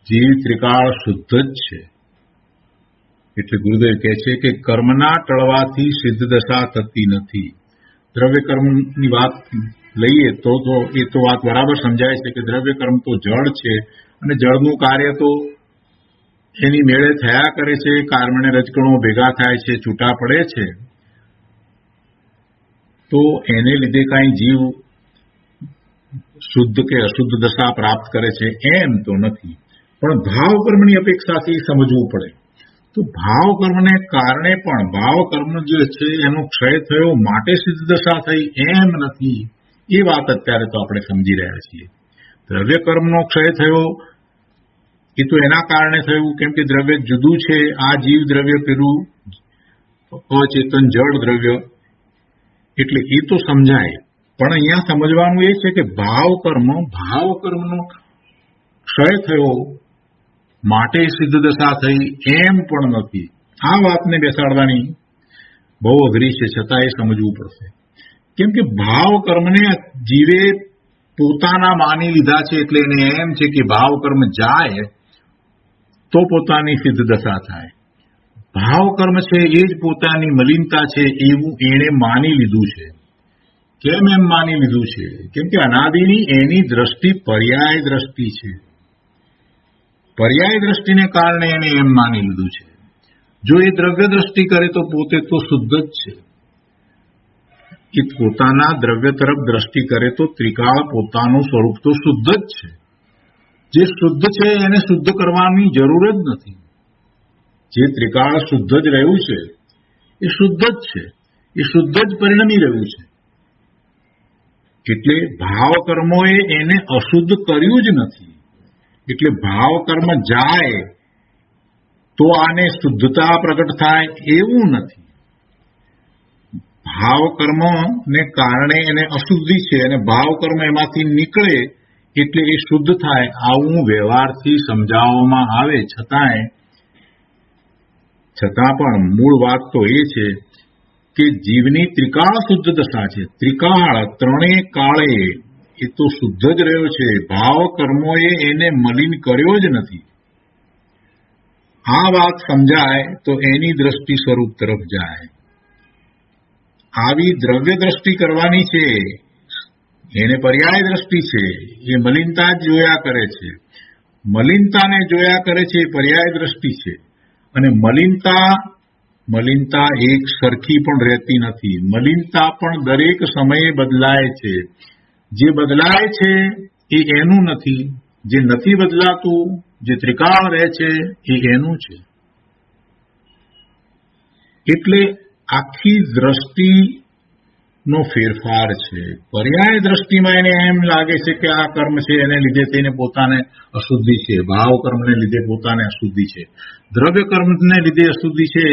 જીવ ત્રિકાળ શુદ્ધ જ છે. એટલે ગુરુદેવ કહે છે કે કર્મના ટળવાથી સિદ્ધ દશા થતી નથી. દ્રવ્ય કર્મની વાત લઈએ તો એ તો વાત બરાબર સમજાય છે કે દ્રવ્ય કર્મ તો જળ છે અને જળનું કાર્ય તો એની મેળે થયા કરે છે. કાર્બને રજકણો ભેગા થાય છે, છૂટા પડે છે, તો એને લીધે કાંઈ જીવ શુદ્ધ કે અશુદ્ધ દશા પ્રાપ્ત કરે છે એમ તો નથી. પણ ભાવ કર્મની અપેક્ષાથી સમજવું પડે. તો ભાવ કર્મને કારણે પણ ભાવ કર્મ જે છે એનો ક્ષય થયો માટે સિદ્ધ દશા થઈ એમ નથી. એ વાત અત્યારે તો આપણે સમજી રહ્યા છીએ. દ્રવ્ય કર્મનો ક્ષય થયો એ તો એના કારણે થયું કેમ કે દ્રવ્ય જુદું છે. આ જીવ દ્રવ્ય પેલું અચેતન જળ દ્રવ્ય, એટલે એ તો સમજાય. પણ અહીંયા સમજવાનું એ છે કે ભાવ કર્મનો ક્ષય થયો માટે સિદ્ધ દશા થઈ એમ પણ નથી. આ વાતને બેસાડવાની બહુ અઘરી છે, છતાં એ સમજવું પડશે. કેમ કે ભાવ કર્મને જીવે પોતાના માની લીધા છે, એટલે એને એમ છે કે ભાવ કર્મ જાય તો પોતાની સિદ્ધ દશા થાય. ભાવ કર્મ છે એ જ પોતાની મલિનતા છે એવું એણે માની લીધું છે. કેમ એમ માની લીધું છે? કેમ કે અનાદિની એની દ્રષ્ટિ પર્યાય દ્રષ્ટિ છે. પર્યાય દ્રષ્ટિને કારણે એને એમ માની લીધું છે. જો એ દ્રવ્ય દ્રષ્ટિ કરે તો પોતે તો શુદ્ધ જ છે. એ પોતાના દ્રવ્ય તરફ દ્રષ્ટિ કરે તો ત્રિકાળ પોતાનું સ્વરૂપ તો શુદ્ધ જ છે. જે શુદ્ધ છે એને શુદ્ધ કરવાની જરૂર જ નથી. જે ત્રિકાળ શુદ્ધ જ રહ્યું છે એ શુદ્ધ જ છે, એ શુદ્ધ જ પરિણમી રહ્યું છે. એટલે ભાવ કર્મોએ એને અશુદ્ધ કર્યું જ નથી. એટલે ભાવ કર્મ જાય તો આને શુદ્ધતા પ્રગટ થાય એવું નથી. ભાવ કર્મને કારણે એને અશુદ્ધિ છે અને ભાવ કર્મ એમાંથી નીકળે એટલે એ શુદ્ધ થાય, આવું વ્યવહારથી સમજાવવામાં આવે. છતાં પણ મૂળ વાત તો એ છે કે જીવની ત્રિકાળ શુદ્ધ દશા છે. ત્રિકાળ ત્રણેય કાળે એ તો શુદ્ધ જ રહ્યો છે. ભાવ કર્મોએ એને મલિન કર્યો જ નથી. આ વાત સમજાય તો એની દ્રષ્ટિ સ્વરૂપ તરફ જાય. આવી દ્રવ્ય દ્રષ્ટિ કરવાની છે, એને પર્યાય દ્રષ્ટિ છે. એ મલિનતા જ જોયા કરે છે. મલિનતાને જોયા કરે છે એ પર્યાય દ્રષ્ટિ છે. અને મલિનતા એક સરખી પણ રહેતી નથી. મલિનતા પણ દરેક સમયે બદલાય છે. જે બદલાય છે એ એનું નથી, જે નથી બદલાતું, જે ત્રિકાળ રહે છે એ એનું છે. એટલે આખી દ્રષ્ટિનો ફેરફાર છે. પર્યાય દ્રષ્ટિમાં એને એમ લાગે છે કે આ કર્મ છે એને લીધે તેને પોતાને અશુદ્ધિ છે, ભાવ કર્મને લીધે પોતાને અશુદ્ધિ છે, દ્રવ્ય કર્મને લીધે અશુદ્ધિ છે.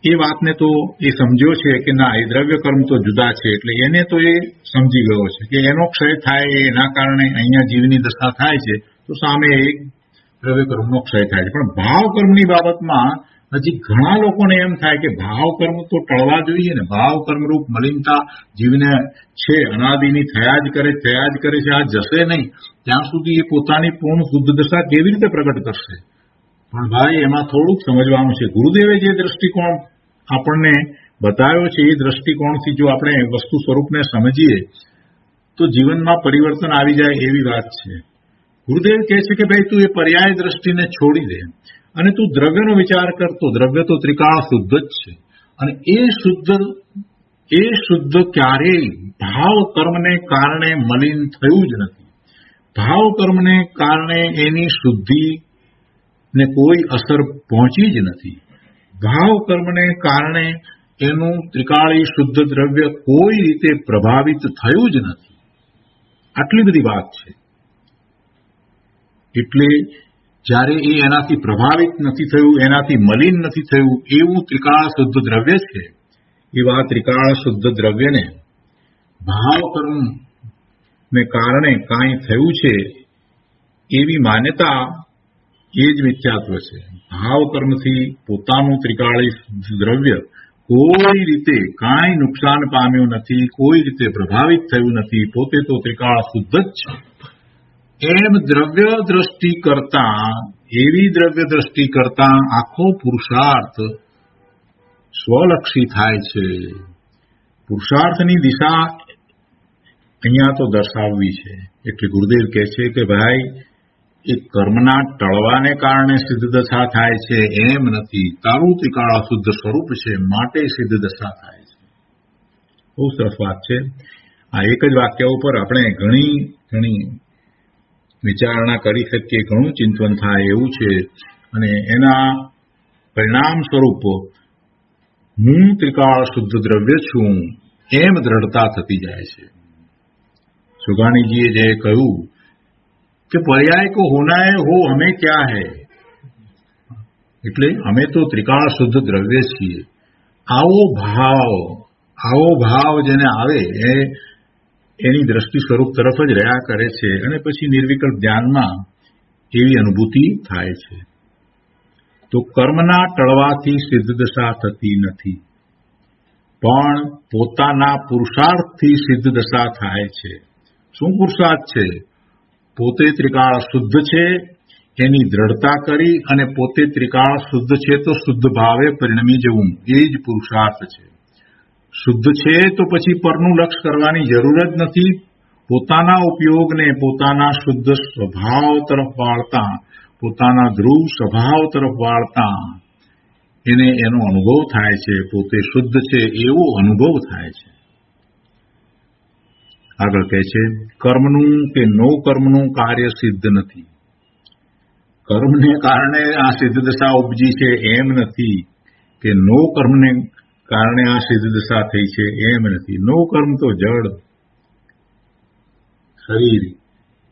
એ વાતને તો એ સમજ્યો છે કે ના, એ દ્રવ્ય કર્મ તો જુદા છે. એટલે એને તો એ સમજી ગયો છે કે એનો ક્ષય થાય એના કારણે અહીંયા જીવની દશા થાય છે, તો સામે એક દ્રવ્ય કર્મનો ક્ષય થાય છે. પણ ભાવ કર્મની બાબતમાં હજી ઘણા લોકોને એમ થાય કે ભાવ કર્મ તો ટળવા જોઈએ ને. ભાવ કર્મરૂપ મલિનતા જીવને છે, અનાદિની થયા જ કરે છે. આ જશે નહીં ત્યાં સુધી એ પોતાની પૂર્ણ શુદ્ધ દશા કેવી રીતે પ્રગટ કરશે? પણ ભાઈ, એમાં થોડુંક સમજવાનું છે. ગુરુદેવે જે દ્રષ્ટિકોણ આપણને બતાવ્યો છે એ દ્રષ્ટિકોણથી જો આપણે વસ્તુ સ્વરૂપને સમજીએ તો જીવનમાં પરિવર્તન આવી જાય એવી વાત છે. ગુરુદેવ કહે છે કે ભાઈ, તું એ પર્યાય દ્રષ્ટિને છોડી દે અને તું દ્રવ્યનો વિચાર કરતો. દ્રવ્ય તો ત્રિકાળ શુદ્ધ જ છે અને એ શુદ્ધ ક્યારેય ભાવ કર્મને કારણે મલિન થયું જ નથી. ભાવ કર્મને કારણે એની શુદ્ધિ ને કોઈ અસર પહોંચી જ નથી. ભાવ કર્મને કારણે એનું ત્રિકાળી શુદ્ધ દ્રવ્ય કોઈ રીતે પ્રભાવિત થયું જ નથી. આટલી બધી વાત છે. એટલે જ્યારે એ એનાથી પ્રભાવિત નથી થયું, એનાથી મલિન નથી થયું એવું ત્રિકાળ શુદ્ધ દ્રવ્ય છે, એવા ત્રિકાળ શુદ્ધ દ્રવ્યને ભાવ કર્મને કારણે કાંઈ થયું છે એવી માન્યતા એ જ મિથ્યાત્વ છે. ભાવ કર્મથી પોતાનું ત્રિકાળી દ્રવ્ય કોઈ રીતે કાંઈ નુકસાન પામ્યું નથી, કોઈ રીતે પ્રભાવિત થયું નથી, પોતે તો ત્રિકાળ શુદ્ધ જ છે. એમ દ્રવ્ય દ્રષ્ટિ કરતા, એવી દ્રવ્ય દ્રષ્ટિ કરતા આખો પુરુષાર્થ સ્વલક્ષી થાય છે. પુરુષાર્થની દિશા અહીંયા તો દર્શાવવી છે. એટલે ગુરુદેવ કહે છે કે ભાઈ, એ કર્મના ટળવાને કારણે સિદ્ધ દશા થાય છે એમ નથી. તારું ત્રિકાળ શુદ્ધ સ્વરૂપ છે માટે સિદ્ધ દશા થાય છે. બહુ સરસ વાત છે. આ એક જ વાક્ય ઉપર આપણે ઘણી વિચારણા કરી શકીએ, ઘણું ચિંતન થાય એવું છે. અને એના પરિણામ સ્વરૂપ હું ત્રિકાળ શુદ્ધ દ્રવ્ય છું એમ દ્રઢતા થતી જાય છે. સુગાણીજીએ જે કહ્યું કે पर्याय को होना है हो हमें क्या है, એટલે અમે તો ત્રિકાળ શુદ્ધ દ્રવ્ય છીએ. આવો ભાવ જેને આવે એની દ્રષ્ટિ સ્વરૂપ તરફ જ રહ્યા કરે છે અને પછી નિર્વિકલ્પ ધ્યાનમાં એવી અનુભૂતિ થાય છે. તો કર્મના ટળવાથી સિદ્ધ દશા થતી નથી, પણ પોતાના પુરુષાર્થથી સિદ્ધ દશા થાય છે. શું પુરુષાર્થ છે? પોતે ત્રિકાળ શુદ્ધ છે એની દ્રઢતા કરી અને પોતે ત્રિકાળ શુદ્ધ છે તો શુદ્ધ ભાવે પરિણમી જવું, એ જ પુરુષાર્થ છે. શુદ્ધ છે તો પછી પરનું લક્ષ કરવાની જરૂર જ નથી. પોતાના ઉપયોગને પોતાના શુદ્ધ સ્વભાવ તરફ વાળતા, પોતાના ધ્રુવ સ્વભાવ તરફ વાળતા એને એનો અનુભવ થાય છે. પોતે શુદ્ધ છે એવો અનુભવ થાય છે. આગળ કહે છે, કર્મનું કે નો કર્મનું કાર્ય સિદ્ધ નથી. કર્મને કારણે આ સિદ્ધ દશા ઉપજી છે એમ નથી, કે નો કર્મને કારણે આ સિદ્ધ દશા થઈ છે એમ નથી. નો કર્મ તો જડ શરીર,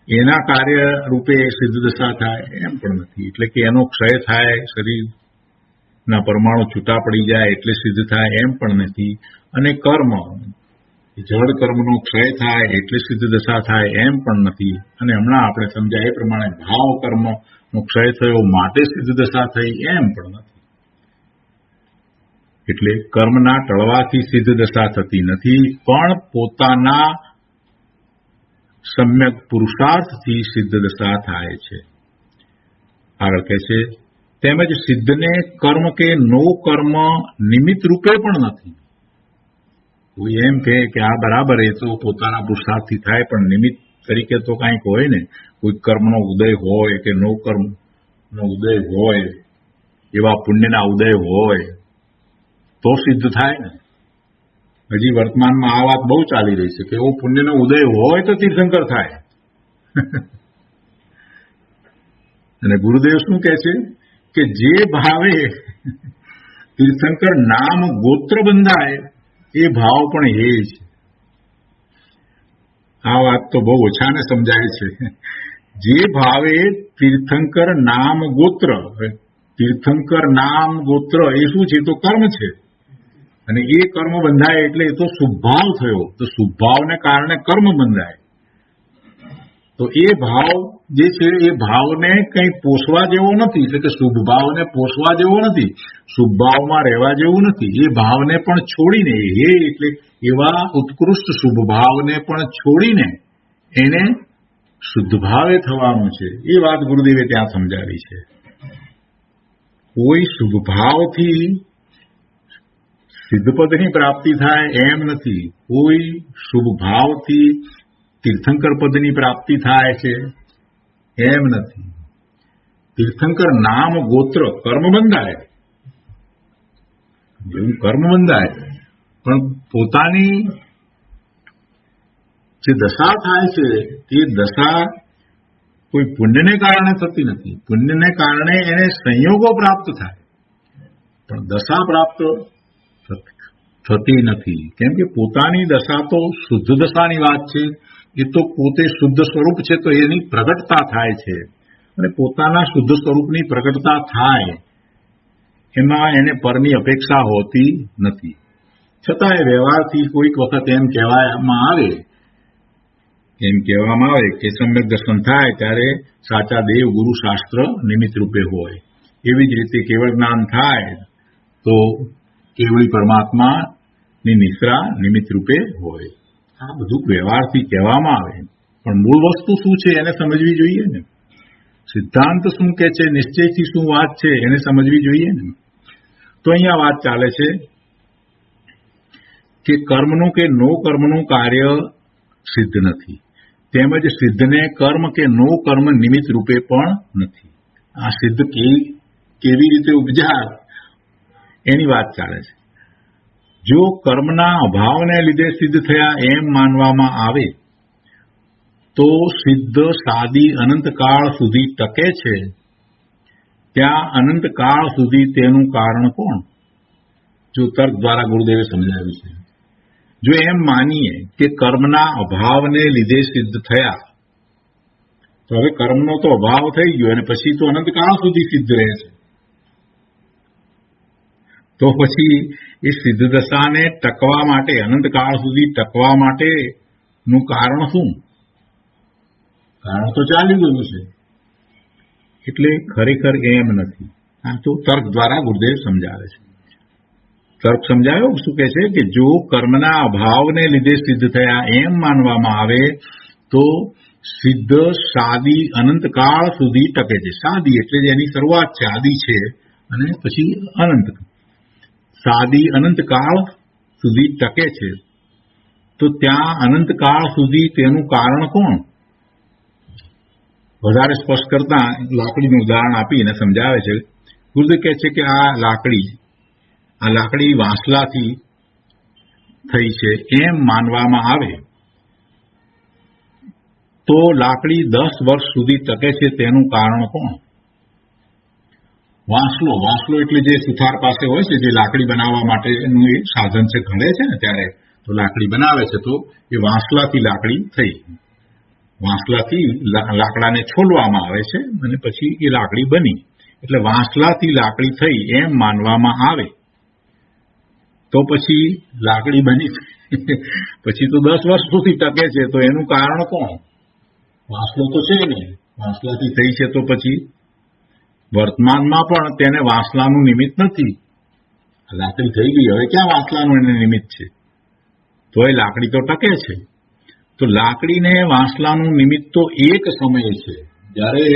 એના કાર્ય રૂપે સિદ્ધ દશા થાય એમ પણ નથી. એટલે કે એનો ક્ષય થાય, શરીરના પરમાણુ છૂટા પડી જાય એટલે સિદ્ધ થાય એમ પણ નથી. અને કર્મ, જળ કર્મનો ક્ષય થાય એટલે સિદ્ધ દશા થાય એમ પણ નથી. અને હમણાં આપણે સમજ્યા એ પ્રમાણે ભાવ કર્મનો ક્ષય થયો માટે સિદ્ધ દશા થઈ એમ પણ નથી. એટલે કર્મના ટળવાથી સિદ્ધ દશા થતી નથી, પણ પોતાના સમ્યક પુરુષાર્થથી સિદ્ધ દશા થાય છે. આગળ કહે છે, તેમજ સિદ્ધને કર્મ કે નો કર્મ નિમિત્ત રૂપે પણ નથી. કોઈ એમ કહે કે આ બરાબર, એ તો પોતાના પુરુષાર્થથી થાય, પણ નિમિત્ત તરીકે તો કાંઈક હોય ને. કોઈ કર્મનો ઉદય હોય કે નો કર્મનો ઉદય હોય, એવા પુણ્યના ઉદય હોય તો સિદ્ધ થાય ને. હજી વર્તમાનમાં આ વાત બહુ ચાલી રહી છે કે એવો પુણ્યનો ઉદય હોય તો તીર્થંકર થાય. અને ગુરુદેવ શું કહે છે કે જે ભાવે તીર્થંકર નામ ગોત્ર બંધાય એ ભાવ પણ એ છે. આ વાત તો બહુ ઓછાને સમજાય છે. જે ભાવે તીર્થંકર નામ ગોત્ર, તીર્થંકર નામ ગોત્ર એ શું છે? તો કર્મ છે. અને એ કર્મ બંધાય એટલે એ તો શુભભાવ થયો. તો શુભભાવને કારણે કર્મ બંધાય. તો એ ભાવ જે છે એ ભાવને કંઈ પોષવા જેવો નથી. એટલે કે શુભ ભાવને પોષવા જેવો નથી, શુભ ભાવમાં રહેવા જેવું નથી. એ ભાવને પણ છોડીને, એટલે એવા ઉત્કૃષ્ટ શુભ ભાવને પણ છોડીને એને શુદ્ધ ભાવે થવાનું છે. એ વાત ગુરુદેવે ત્યાં સમજાવી છે. કોઈ શુભ ભાવથી સિદ્ધપદની પ્રાપ્તિ થાય એમ નથી. કોઈ શુભ ભાવથી તીર્થંકર પદની પ્રાપ્તિ થાય છે એમ નથી. તીર્થંકર નામ ગોત્ર કર્મ બંધાય, કર્મ બંધાય, પણ પોતાની જે દશા થાય છે એ દશા કોઈ પુણ્યને કારણે થતી નથી. પુણ્યને કારણે એને સંયોગો પ્રાપ્ત થાય, પણ દશા પ્રાપ્ત થતી નથી. કેમ કે પોતાની દશા તો શુદ્ધ દશાની વાત છે. એ તો પોતે શુદ્ધ સ્વરૂપ છે તો એની પ્રગટતા થાય છે. અને પોતાના શુદ્ધ સ્વરૂપની પ્રગટતા થાય એમાં એને પરની અપેક્ષા હોતી નથી. છતાં એ વ્યવહારથી કોઈક વખત એમ કહેવામાં આવે એમ કહેવામાં આવે કે સમ્યક દર્શન થાય ત્યારે સાચા દેવ ગુરુ શાસ્ત્ર નિમિત્ત રૂપે હોય. એવી જ રીતે કેવળ જ્ઞાન થાય તો કેવળી પરમાત્માની નિશ્રા નિમિત્ત રૂપે હોય. આ બધું વ્યવહારથી કહેવામાં આવે, પણ મૂળ વસ્તુ શું છે એને સમજવી જોઈએ ને. સિદ્ધાંત શું કે છે, નિશ્ચયથી શું વાત છે એને સમજવી જોઈએ ને. તો અહીંયા વાત ચાલે છે કે કર્મનું કે નો કર્મનું કાર્ય સિદ્ધ નથી, તેમજ સિદ્ધને કર્મ કે નો કર્મ નિમિત્ત રૂપે પણ નથી. આ સિદ્ધ કેવી રીતે ઉપજાય એની વાત ચાલે છે. જો કર્મના અભાવને લીધે સિદ્ધ થયા એમ માનવામાં આવે તો સિદ્ધ સાદી અનંતકાળ સુધી ટકે છે. ત્યાં અનંતકાળ સુધી તેનું કારણ કોણ? જો તર્ક દ્વારા ગુરુદેવે સમજાવ્યું છે. જો એમ માનીએ કે કર્મના અભાવને લીધે સિદ્ધ થયા, તો હવે કર્મનો તો અભાવ થઈ ગયો અને પછી તો અનંતકાળ સુધી સિદ્ધ રહે છે. તો પછી એ સિદ્ધ દશાને ટકવા માટે, અનંતકાળ સુધી ટકવા માટેનું કારણ શું? કારણ તો ચાલી ગયું છે. એટલે ખરેખર એમ નથી. આ તો તર્ક દ્વારા ગુરુદેવ સમજાવે છે. તર્ક સમજાયો શું કહે છે કે જો કર્મના અભાવને લીધે સિદ્ધ થયા એમ માનવામાં આવે તો સિદ્ધ સાદી અનંતકાળ સુધી ટકે છે. સાદી એટલે જ એની શરૂઆત છે, આદિ છે અને પછી અનંત. સાદી અનંતકાળ સુધી ટકે છે. તો ત્યાં અનંતકાળ સુધી તેનું કારણ કોણ? વધારે સ્પષ્ટ કરતા લાકડીનું ઉદાહરણ આપીને સમજાવે છે. ગુરુદેવ કહે છે કે આ લાકડી વાંસલાથી થઈ છે એમ માનવામાં આવે તો લાકડી 10 વર્ષ સુધી ટકે છે તેનું કારણ કોણ? વાંસલો એટલે જે સુથાર પાસે હોય છે, જે લાકડી બનાવવા માટેનું એક સાધન છે, ઘડે છે ને ત્યારે તો લાકડી બનાવે છે, તો એ વાંસલાથી લાકડી થઈ. વાંસલાથી લાકડાને છોલવામાં આવે છે અને પછી એ લાકડી બની. એટલે વાંસલાથી લાકડી થઈ એમ માનવામાં આવે તો પછી લાકડી બની પછી તો 10 વર્ષ સુધી ટકે છે, તો એનું કારણ કોણ? વાંસલો તો છે ને, વાંસલાથી થઈ છે, તો પછી વર્તમાનમાં પણ તેને વાંસલાનું નિમિત્ત નથી. લાકડી થઈ ગઈ, હવે ક્યાં વાંસલાનું એને નિમિત્ત છે? તો એ લાકડી તો ટકે છે. તો લાકડીને વાંસલાનું નિમિત્ત તો એક સમય છે, જ્યારે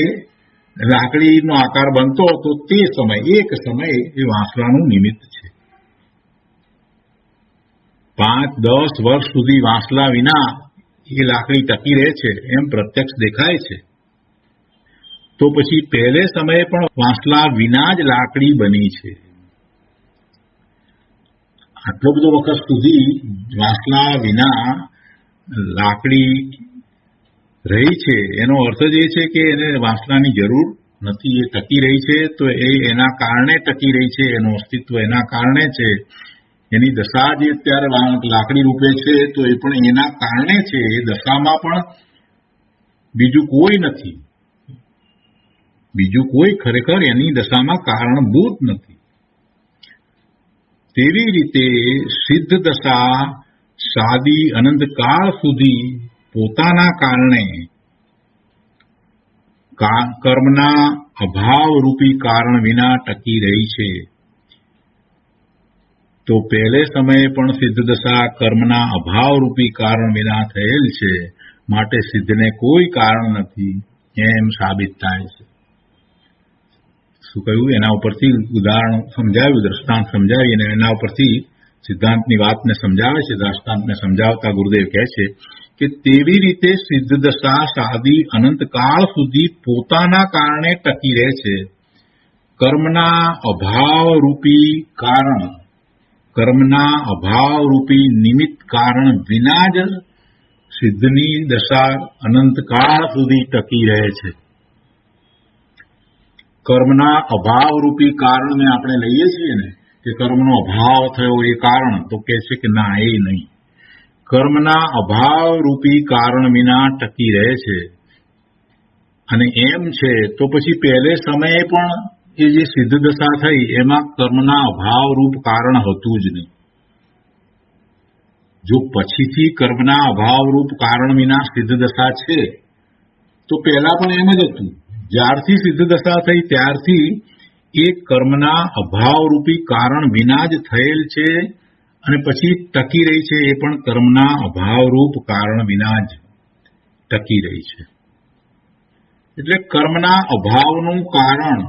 લાકડીનો આકાર બનતો હતો તે સમય, એક સમય એ વાંસલાનું નિમિત્ત છે. 5-10 વર્ષ સુધી વાંસલા વિના એ લાકડી ટકી રહે છે એમ પ્રત્યક્ષ દેખાય છે. તો પછી પહેલે સમયે પણ વાંસલા વિના જ લાકડી બની છે. આટલો બધો વખત સુધી વાંસલા વિના લાકડી રહી છે, એનો અર્થ જ એ છે કે એને વાંસલાની જરૂર નથી, એ ટકી રહી છે. તો એ એના કારણે ટકી રહી છે, એનું અસ્તિત્વ એના કારણે છે. એની દશા જે અત્યારે લાકડી રૂપે છે તો એ પણ એના કારણે છે. એ દશામાં પણ બીજું કોઈ નથી, બીજું કોઈ ખરેખર એની દશામાં કારણભૂત નથી. તેવી રીતે સિદ્ધ દશા સાદી અનંતકાળ સુધી પોતાના કારણે કર્મના અભાવરૂપી કારણ વિના ટકી રહી છે. તો પહેલે સમયે પણ સિદ્ધ દશા કર્મના અભાવરૂપી કારણ વિના થયેલ છે, માટે સિદ્ધને કોઈ કારણ નથી એમ સાબિત થાય છે. શું કહ્યું? એના ઉપરથી ઉદાહરણ સમજાવ્યું, દ્રષ્ટાંત સમજાવી અને એના ઉપરથી સિદ્ધાંતની વાતને સમજાવે છે. દ્રષ્ટાંતને સમજાવતા ગુરુદેવ કહે છે કે તેવી રીતે સિદ્ધ દશા સાદી અનંતકાળ સુધી પોતાના કારણે ટકી રહે છે. કર્મના અભાવરૂપી કારણ, કર્મના અભાવરૂપી નિમિત્ત કારણ વિના જ સિદ્ધની દશા અનંતકાળ સુધી ટકી રહે છે. કર્મના અભાવરૂપી કારણને આપણે લઈએ છીએ ને કે કર્મનો અભાવ થયો એ કારણ, તો કહે છે કે ના, એ નહીં. કર્મના અભાવરૂપી કારણ વિના ટકી રહે છે. અને એમ છે તો પછી પહેલે સમયે પણ એ જે સિદ્ધ દશા થઈ એમાં કર્મના અભાવરૂપ કારણ હતું જ નહીં. જો પછીથી કર્મના અભાવરૂપ કારણ વિના સિદ્ધ દશા છે તો પહેલા પણ એમ જ હતું. જ્યારથી સિદ્ધ દશા થઈ ત્યારથી એ કર્મના અભાવરૂપી કારણ વિના જ થયેલ છે અને પછી ટકી રહી છે એ પણ કર્મના અભાવરૂપ કારણ વિના જ ટકી રહી છે. એટલે કર્મના અભાવનું કારણ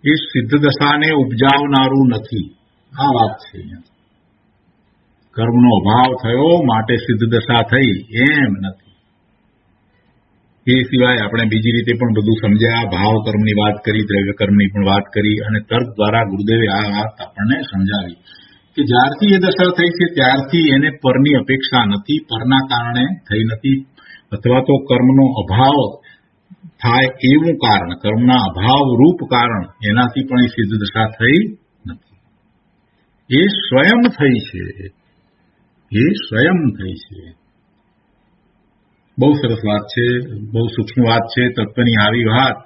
એ સિદ્ધ દશાને ઉપજાવનારું નથી. આ વાત છે અહીંયા. કર્મનો અભાવ થયો માટે સિદ્ધ દશા થઈ એમ નથી. એ સિવાય આપણે બીજી રીતે પણ બધું સમજ્યા. ભાવ કર્મની વાત કરી, દ્રવ્ય કર્મની પણ વાત કરી અને તર્ક દ્વારા ગુરુદેવે આ વાત આપણને સમજાવી કે જ્યારથી એ દશા થઈ છે ત્યારથી એને પરની અપેક્ષા નથી, પરના કારણે થઈ નથી, અથવા તો કર્મનો અભાવ થાય એવું કારણ, કર્મના અભાવ રૂપ કારણ એનાથી પણ એ સિદ્ધ દશા થઈ નથી. એ સ્વયં થઈ છે. એ સ્વયં થઈ છે. બહુ સરસ વાત છે, બહુ સૂક્ષ્મ વાત છે. તત્વની આવી વાત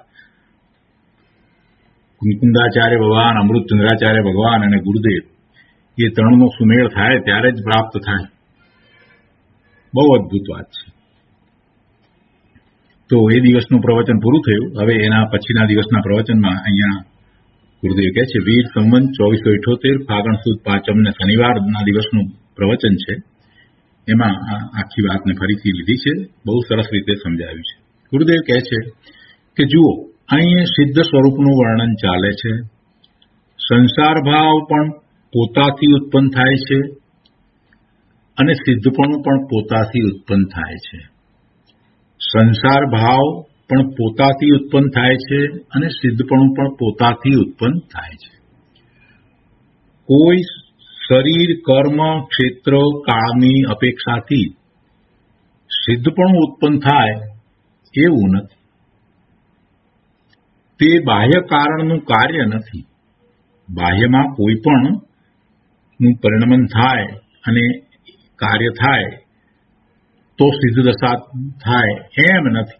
મુકુંદાચાર્ય ભગવાન, અમૃતચંદ્રાચાર્ય ભગવાન અને ગુરુદેવ એ ત્રણનો સુમેળ થાય ત્યારે જ પ્રાપ્ત થાય. બહુ અદભુત વાત છે. તો એ દિવસનું પ્રવચન પૂરું થયું. હવે એના પછીના દિવસના પ્રવચનમાં અહીંયા ગુરુદેવ કહે છે, વીર સંવંત 2478 ફાગણ સુદ પાંચમ ને શનિવારના દિવસનું પ્રવચન છે. એમાં આખી વાતને ફરીથી લીધી છે. બહુ સરસ રીતે સમજાવ્યું છે. ગુરુદેવ કહે છે કે જુઓ, અહીં સિદ્ધ સ્વરૂપનું વર્ણન ચાલે છે. સંસાર ભાવ પણ પોતાથી ઉત્પન્ન થાય છે અને સિદ્ધપણું પણ પોતાથી ઉત્પન્ન થાય છે. સંસાર ભાવ પણ પોતાથી ઉત્પન્ન થાય છે અને સિદ્ધપણું પણ પોતાથી ઉત્પન્ન થાય છે. કોઈ શરીર, કર્મ, ક્ષેત્ર, કાળની અપેક્ષાથી સિદ્ધપણું ઉત્પન્ન થાય એવું નથી. તે બાહ્ય કારણનું કાર્ય નથી. બાહ્યમાં કોઈ પણ નું પરિણમન થાય અને કાર્ય થાય તો સિદ્ધ દશા થાય એમ નથી.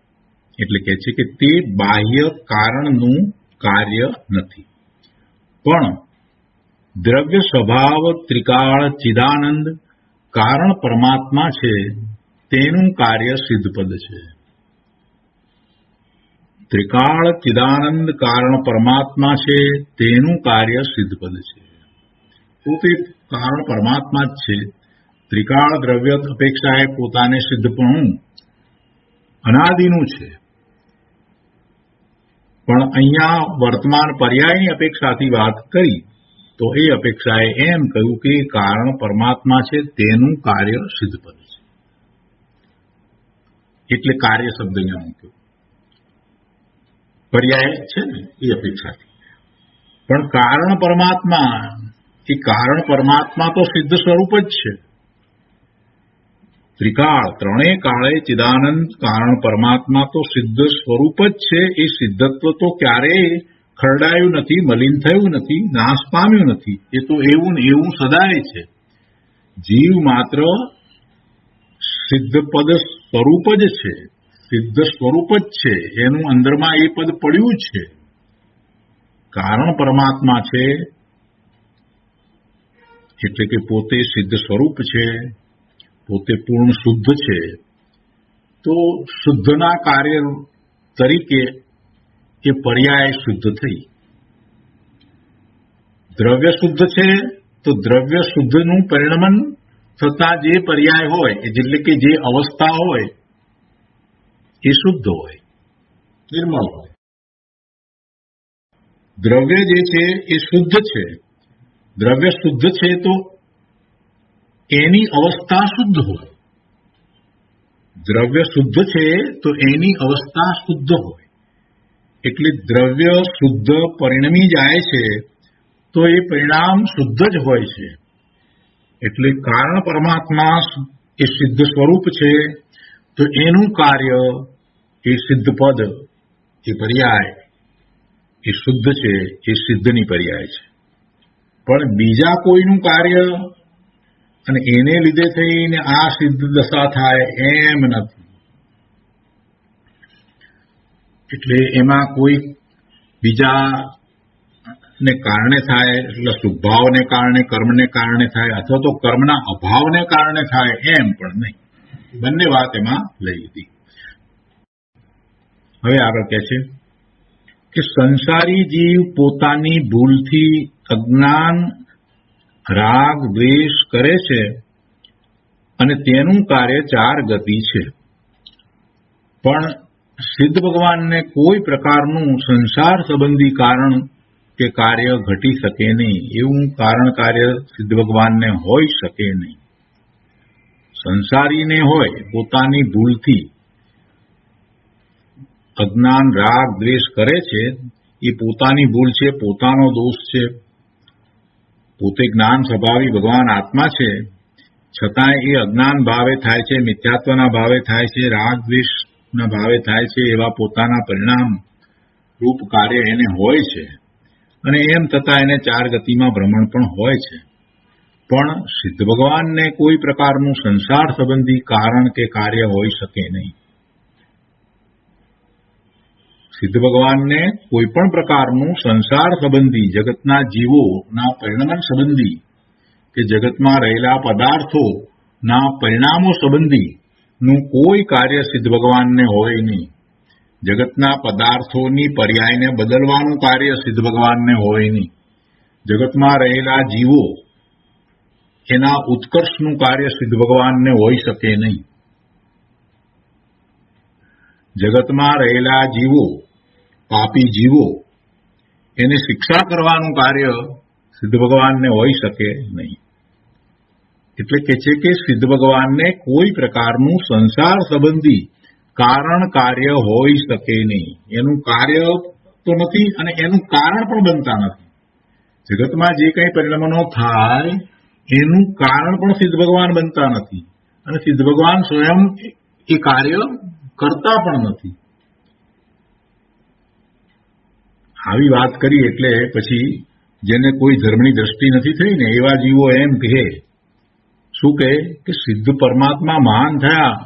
એટલે કહે છે કે તે બાહ્ય કારણનું કાર્ય નથી, પણ દ્રવ્ય સ્વભાવ ત્રિકાળ ચિદાનંદ કારણ પરમાત્મા છે તેનું કાર્ય સિદ્ધપદ છે. ત્રિકાળ ચિદાનંદ કારણ પરમાત્મા છે તેનું કાર્ય સિદ્ધપદ છે. તો તે કારણ પરમાત્મા જ છે. ત્રિકાળ દ્રવ્ય અપેક્ષાએ પોતાને સિદ્ધપણું અનાદિનું છે, પણ અહીંયા વર્તમાન પર્યાયની અપેક્ષાથી વાત કરી તો એ અપેક્ષાએ એમ કહ્યું કે કારણ પરમાત્મા છે તેનું કાર્ય સિદ્ધપદ છે. એટલે કાર્ય શબ્દ અહીંયા મૂક્યો. પર્યાય છે ને એ અપેક્ષાથી. પણ કારણ પરમાત્મા, એ કારણ પરમાત્મા તો સિદ્ધ સ્વરૂપ જ છે. ત્રિકાળ ત્રણેય કાળે ચિદાનંદ કારણ પરમાત્મા તો સિદ્ધ સ્વરૂપ જ છે. એ સિદ્ધત્વ તો ક્યારેય ખરડાયું નથી, મલિન થયું નથી, નાશ પામ્યું નથી. એ તો એવું ને એવું સદાય છે. જીવ માત્ર સિદ્ધપદ સ્વરૂપ જ છે, સિદ્ધ સ્વરૂપ જ છે. એનું અંદરમાં એ પદ પડ્યું છે. કારણ પરમાત્મા છે એટલે કે પોતે સિદ્ધ સ્વરૂપ છે, પોતે પૂર્ણ શુદ્ધ છે. તો શુદ્ધના કાર્ય તરીકે એ પર્યાય શુદ્ધ થઈ. દ્રવ્ય શુદ્ધ છે તો દ્રવ્ય શુદ્ધનું પરિણમન થતા જે પર્યાય હોય, એટલે કે જે અવસ્થા હોય એ શુદ્ધ હોય, નિર્મળ હોય. દ્રવ્ય જે છે એ શુદ્ધ છે. દ્રવ્ય શુદ્ધ છે તો એની અવસ્થા શુદ્ધ હોય. દ્રવ્ય શુદ્ધ છે તો એની અવસ્થા શુદ્ધ હોય. એટલે દ્રવ્ય શુદ્ધ પરિણમી જાય છે તો એ પરિણામ શુદ્ધ જ હોય છે. એટલે કારણ પરમાત્મા એ સિદ્ધ સ્વરૂપ છે તો એનું કાર્ય એ સિદ્ધ પદ, એ પર્યાય એ શુદ્ધ છે, એ સિદ્ધની પર્યાય છે. પણ બીજા કોઈનું કાર્ય અને એને લીધે થઈને આ સિદ્ધ દશા થાય એમ નથી. એટલે એમાં કોઈ બીજા ને કારણે થાય, એટલે સુભાવને કારણે, કર્મને કારણે થાય, અથવા તો કર્મના અભાવને કારણે થાય, એમ પણ નહીં. બંને વાત એમાં લઈ લીધી. હવે આગળ કહે છે કે સંસારી જીવ પોતાની ભૂલથી અજ્ઞાન, રાગ, દ્વેષ કરે છે અને તેનું કાર્ય 4 ગતિ છે. પણ સિદ્ધ ભગવાનને કોઈ પ્રકારનું સંસાર સંબંધી કારણ કે કાર્ય ઘટી શકે નહીં. એવું કારણ કાર્ય સિદ્ધ ભગવાનને હોઈ શકે નહીં. સંસારીને હોય પોતાની ભૂલથી અજ્ઞાન, રાગ, દ્વેષ કરે છે, એ પોતાની ભૂલ છે, પોતાનો દોષ છે. પોતે જ્ઞાન સ્વભાવી ભગવાન આત્મા છે, છતાંય એ અજ્ઞાન ભાવે થાય છે, મિથ્યાત્વના ભાવે થાય છે, રાગ દ્વેષના ભાવે થાય છે. એવા પોતાના પરિણામ રૂપ કાર્ય એને હોય છે, અને એમ થતાં એને 4 ગતિમાં ભ્રમણ પણ હોય છે. પણ સિદ્ધ ભગવાનને કોઈ પ્રકારનું સંસાર સંબંધી કારણ કે કાર્ય હોઈ શકે નહીં. સિદ્ધ ભગવાનને કોઈ પણ પ્રકારનું સંસાર સંબંધી, જગતના જીવોના પરિણમન સંબંધી કે જગતમાં રહેલા પદાર્થોના પરિણામો સંબંધીનું કોઈ કાર્ય સિદ્ધ ભગવાનને હોય નહીં. જગતના પદાર્થોની પર્યાયને બદલવાનું કાર્ય સિદ્ધ ભગવાનને હોય નહીં. જગતમાં રહેલા જીવો એના ઉત્કર્ષનું કાર્ય સિદ્ધ ભગવાનને હોઈ શકે નહીં. જગતમાં રહેલા જીવો, પાપી જીવો, એને શિક્ષા કરવાનું કાર્ય સિદ્ધ ભગવાનને હોઈ શકે નહીં. એટલે કે છે કે સિદ્ધ ભગવાનને કોઈ પ્રકારનું સંસાર સંબંધી કારણ કાર્ય હોઈ શકે નહીં. એનું કાર્ય તો નથી અને એનું કારણ પણ બનતા નથી. જગતમાં જે કંઈ પરિણમનો થાય એનું કારણ પણ સિદ્ધ ભગવાન બનતા નથી, અને સિદ્ધ ભગવાન સ્વયં એ કાર્ય કરતા પણ નથી. આવી વાત કરી એટલે પછી જેને કોઈ ધર્મની દ્રષ્ટિ નથી થઈ ને એવા જીવો એમ કહે, શું કહે કે સિદ્ધ પરમાત્મા મહાન થયા,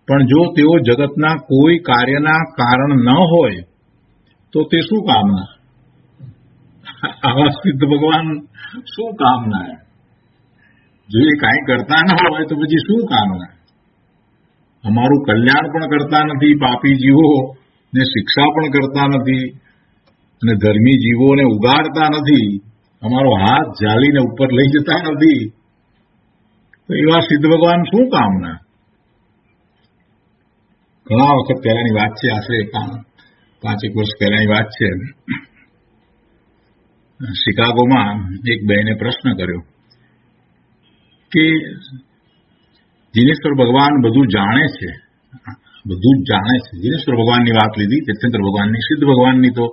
પણ જો તેઓ જગતના કોઈ કાર્યના કારણ ન હોય તો તે શું કામના? આવા સિદ્ધ ભગવાન શું કામના? જો એ કાંઈ કરતા ન હોય તો પછી શું કામના? અમારું કલ્યાણ પણ કરતા નથી, પાપી જીવો ને શિક્ષા પણ કરતા નથી, અને ધર્મી જીવોને ઉગાડતા નથી, અમારો હાથ ઝાલીને ઉપર લઈ જતા નથી, તો એવા સિદ્ધ ભગવાન શું કામના? ઘણા વખત પહેલાની વાત છે, આશરે 5 વર્ષ પહેલાની વાત છે. શિકાગોમાં એક બહેને પ્રશ્ન કર્યો કે જીનેશ્વર ભગવાન બધું જાણે છે, બધું જ જાણે છે. જીનેશ્વર ભગવાનની વાત લીધી, તીર્થંકર ભગવાનની. સિદ્ધ ભગવાનની તો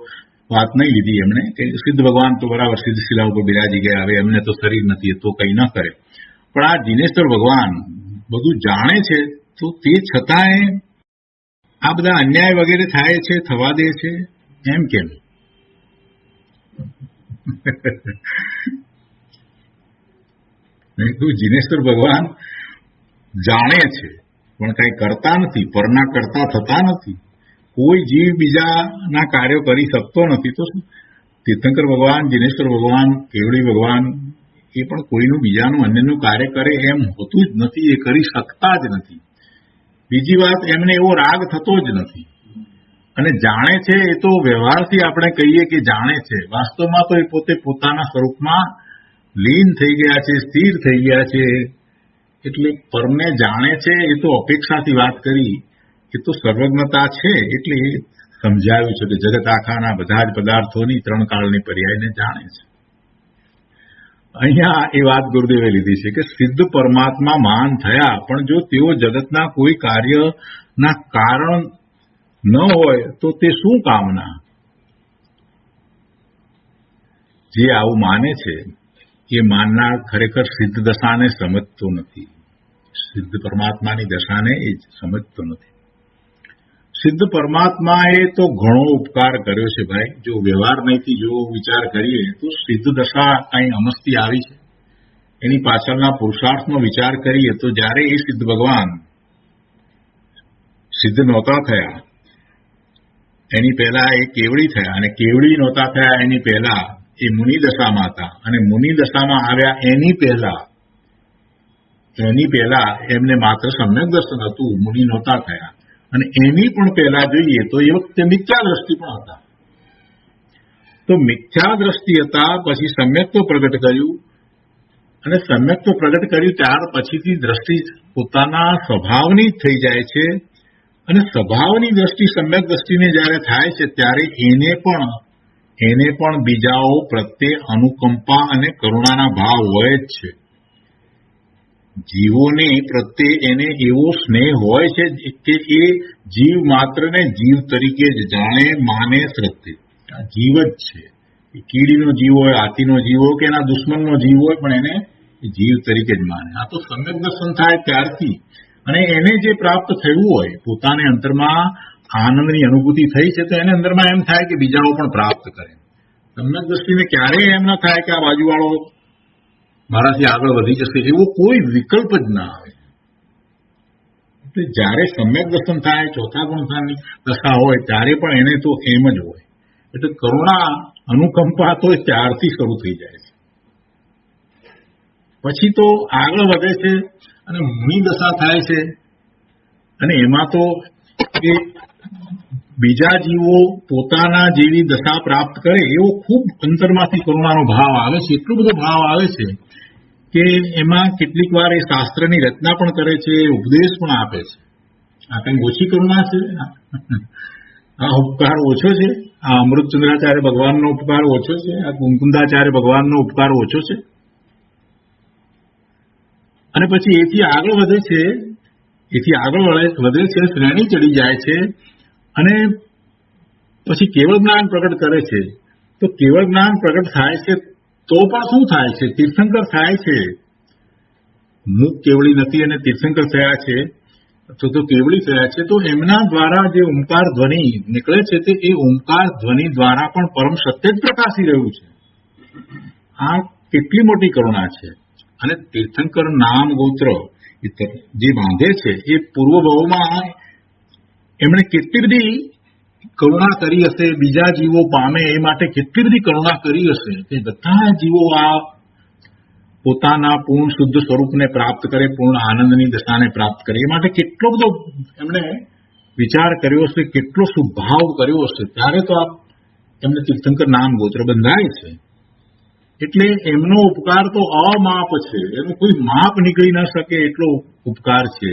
વાત નહીં લીધી એમણે, કે સિદ્ધ ભગવાન તો બરાબર સિદ્ધ શિલા ઉપર બિરાજી ગયા, હવે એમને તો શરીર નથી, તો કંઈ ન કરે. પણ આ જીનેશ્વર ભગવાન બધું જાણે છે, તો તે છતાંય આ બધા અન્યાય વગેરે થાય છે, થવા દે છે, એમ કેમ? જીનેશ્વર ભગવાન જાણે છે પણ કંઈ કરતા નથી, પરના કરતા થતા નથી, કોઈ જીવ બીજાના કાર્યો કરી શકતો નથી. તો શું તીર્થંકર ભગવાન, જીનેશ્વર ભગવાન, કેવડી ભગવાન એ પણ કોઈનું બીજાનું અન્યનું કાર્ય કરે એમ હોતું જ નથી, એ કરી શકતા જ નથી. બીજી વાત, એમને એવો રાગ થતો જ નથી. અને જાણે છે એ તો વ્યવહારથી આપણે કહીએ કે જાણે છે, વાસ્તવમાં તો એ પોતે પોતાના સ્વરૂપમાં લીન થઈ ગયા છે, સ્થિર થઈ ગયા છે. એટલે પરને જાણે છે એ તો અપેક્ષાથી વાત કરી, એ તો સર્વજ્ઞતા છે. એટલે એ સમજાવ્યું છે કે જગત આખાના બધા જ પદાર્થોની 3 કાળની પર્યાયને જાણે છે. અહીંયા એ વાત ગુરુદેવે લીધી છે કે સિદ્ધ પરમાત્મા મહાન થયા, પણ જો તેઓ જગતના કોઈ કાર્યના કારણ ન હોય તો તે શું કામના? જે આવું માને છે એ માનનાર ખરેખર સિદ્ધ દશાને સમજતો નથી, સિદ્ધ પરમાત્માની દશાને એ સમજતો નથી. સિદ્ધ પરમાત્માએ તો ઘણો ઉપકાર કર્યો છે ભાઈ. જો વ્યવહાર નહીંથી જો વિચાર કરીએ તો સિદ્ધ દશા કંઈ અમસ્તી આવી છે, એની પાછળના પુરુષાર્થનો વિચાર કરીએ તો જ્યારે એ સિદ્ધ ભગવાન સિદ્ધ નહોતા થયા એની પહેલા એ કેવડી થયા, અને કેવડી નહોતા થયા એની પહેલા એ મુનિ દશામાં હતા, અને મુનિ દશામાં આવ્યા એની પહેલા એમને માત્ર સમ્યક દર્શન હતું, મુનિ નહોતા થયા. અને એની પણ પહેલા જોઈએ તો એ વખતે મિથ્યા દ્રષ્ટિ પણ હતા. તો મિથ્યા દ્રષ્ટિ હતા, પછી સમ્યક્ત્વ પ્રગટ કર્યું, અને સમ્યક્ત્વ પ્રગટ કર્યું ત્યાર પછીથી દ્રષ્ટિ પોતાના સ્વભાવની જ થઈ જાય છે. અને સ્વભાવની દ્રષ્ટિ સમ્યક દ્રષ્ટિને જ્યારે થાય છે ત્યારે એને પણ બીજાઓ પ્રત્યે અનુકંપા અને કરુણાના ભાવ હોય જ છે. જીવોને પ્રત્યે એને એવો સ્નેહ હોય છે કે એ જીવ માત્રને જીવ તરીકે જ જાણે, માને, શ્રદ્ધે. આ જીવ જ છે. એ કીડીનો જીવ હોય, હાથીનો જીવ હોય કે એના દુશ્મનનો જીવ હોય, પણ એને જીવ તરીકે જ માને. આ તો સમ્યક દર્શન થાય ત્યારથી. અને એને જે પ્રાપ્ત થયું હોય, પોતાને અંતરમાં આનંદની અનુભૂતિ થઈ છે, તો એને અંદરમાં એમ થાય કે બીજાઓ પણ પ્રાપ્ત કરે. સમ્યક દ્રષ્ટિને ક્યારેય એમ ના થાય કે આ બાજુવાળો મારાથી આગળ વધી જશે, એવો કોઈ વિકલ્પ જ ના આવે. એટલે જ્યારે સમ્યક દર્શન થાય, ચોથા ગુણની દશા હોય, ત્યારે પણ એને તો એમ જ હોય. એટલે કરુણા, અનુકંપા તો ત્યારથી શરૂ થઈ જાય છે. પછી તો આગળ વધે છે અને મુનિ દશા થાય છે. અને એમાં તો એ બીજા જીવો પોતાના જેવી દશા પ્રાપ્ત કરે એવો ખૂબ અંતરમાંથી કરુણાનો ભાવ આવે છે. એટલો બધો ભાવ આવે છે કે એમાં કેટલીક વાર એ શાસ્ત્રની રચના પણ કરે છે, ઉપદેશ પણ આપે છે. આ કંઈ ઓછી કરુણા છે? આ ઉપકાર ઓછો છે? આ અમૃતચંદ્રાચાર્ય ભગવાનનો ઉપકાર ઓછો છે? આ મુકુંદાચાર્ય ભગવાનનો ઉપકાર ઓછો છે? અને પછી એથી આગળ વધે છે, શ્રેણી ચડી જાય છે, અને પછી કેવળ જ્ઞાન પ્રગટ કરે છે. તો કેવળ જ્ઞાન પ્રગટ થાય છે તો પણ શું થાય છે? તીર્થંકર થાય છે. મુખ કેવળી નથી અને તીર્થંકર થયા છે, તો કેવળી થયા છે. તો એમના દ્વારા જે ઓમકાર ધ્વનિ નીકળે છે, તે એ ઓમકાર ધ્વનિ દ્વારા પણ પરમ સત્ય જ પ્રકાશી રહ્યું છે. આ કેટલી મોટી કરુણા છે. અને તીર્થંકર નામ ગોત્ર જે બાંધે છે, એ પૂર્વ ભાવમાં એમણે કેટલી બધી કરુણા કરી હશે, બીજા જીવો પામે એ માટે કેટલી બધી કરુણા કરી હશે કે બધા જીવો આ પોતાના પૂર્ણ શુદ્ધ સ્વરૂપને પ્રાપ્ત કરે, પૂર્ણ આનંદની દશાને પ્રાપ્ત કરે. એ માટે કેટલો બધો એમણે વિચાર કર્યો હશે, કેટલો શુભાવ કર્યો હશે. ત્યારે તો એમને તીર્થંકર નામ ગોત્ર બંધાય છે. એટલે એમનો ઉપકાર તો અમાપ છે. એનું કોઈ માપ નીકળી ન શકે એટલો ઉપકાર છે.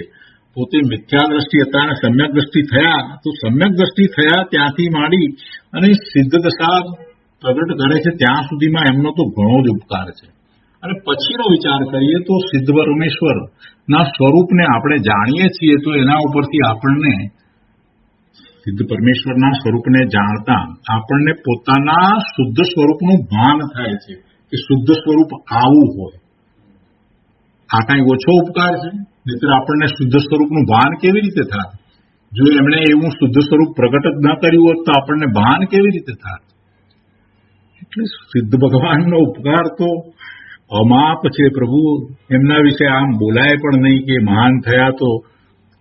પોતે મિથ્યા દ્રષ્ટિ હતા અને સમ્યક દ્રષ્ટિ થયા, તો સમ્યક દ્રષ્ટિ થયા ત્યાંથી માંડી અને સિદ્ધ દશા પ્રગટ કરે છે ત્યાં સુધીમાં એમનો તો ઘણો જ ઉપકાર છે. અને પછીનો વિચાર કરીએ તો સિદ્ધ પરમેશ્વરના સ્વરૂપને આપણે જાણીએ છીએ, તો એના ઉપરથી આપણને સિદ્ધ પરમેશ્વરના સ્વરૂપને જાણતા આપણને પોતાના શુદ્ધ સ્વરૂપનું ભાન થાય છે કે શુદ્ધ સ્વરૂપ આવું હોય. આ કાંઈ ઓછો ઉપકાર છે? નહીંતર આપણને શુદ્ધ સ્વરૂપનું ભાન કેવી રીતે થાય? જો એમણે એવું શુદ્ધ સ્વરૂપ પ્રગટ જ ન કર્યું હોત તો આપણને ભાન કેવી રીતે થાય? એટલે સિદ્ધ ભગવાનનો ઉપકાર તો અમાપ છે. પ્રભુ એમના વિશે આમ બોલાય પણ નહીં કે મહાન થયા તો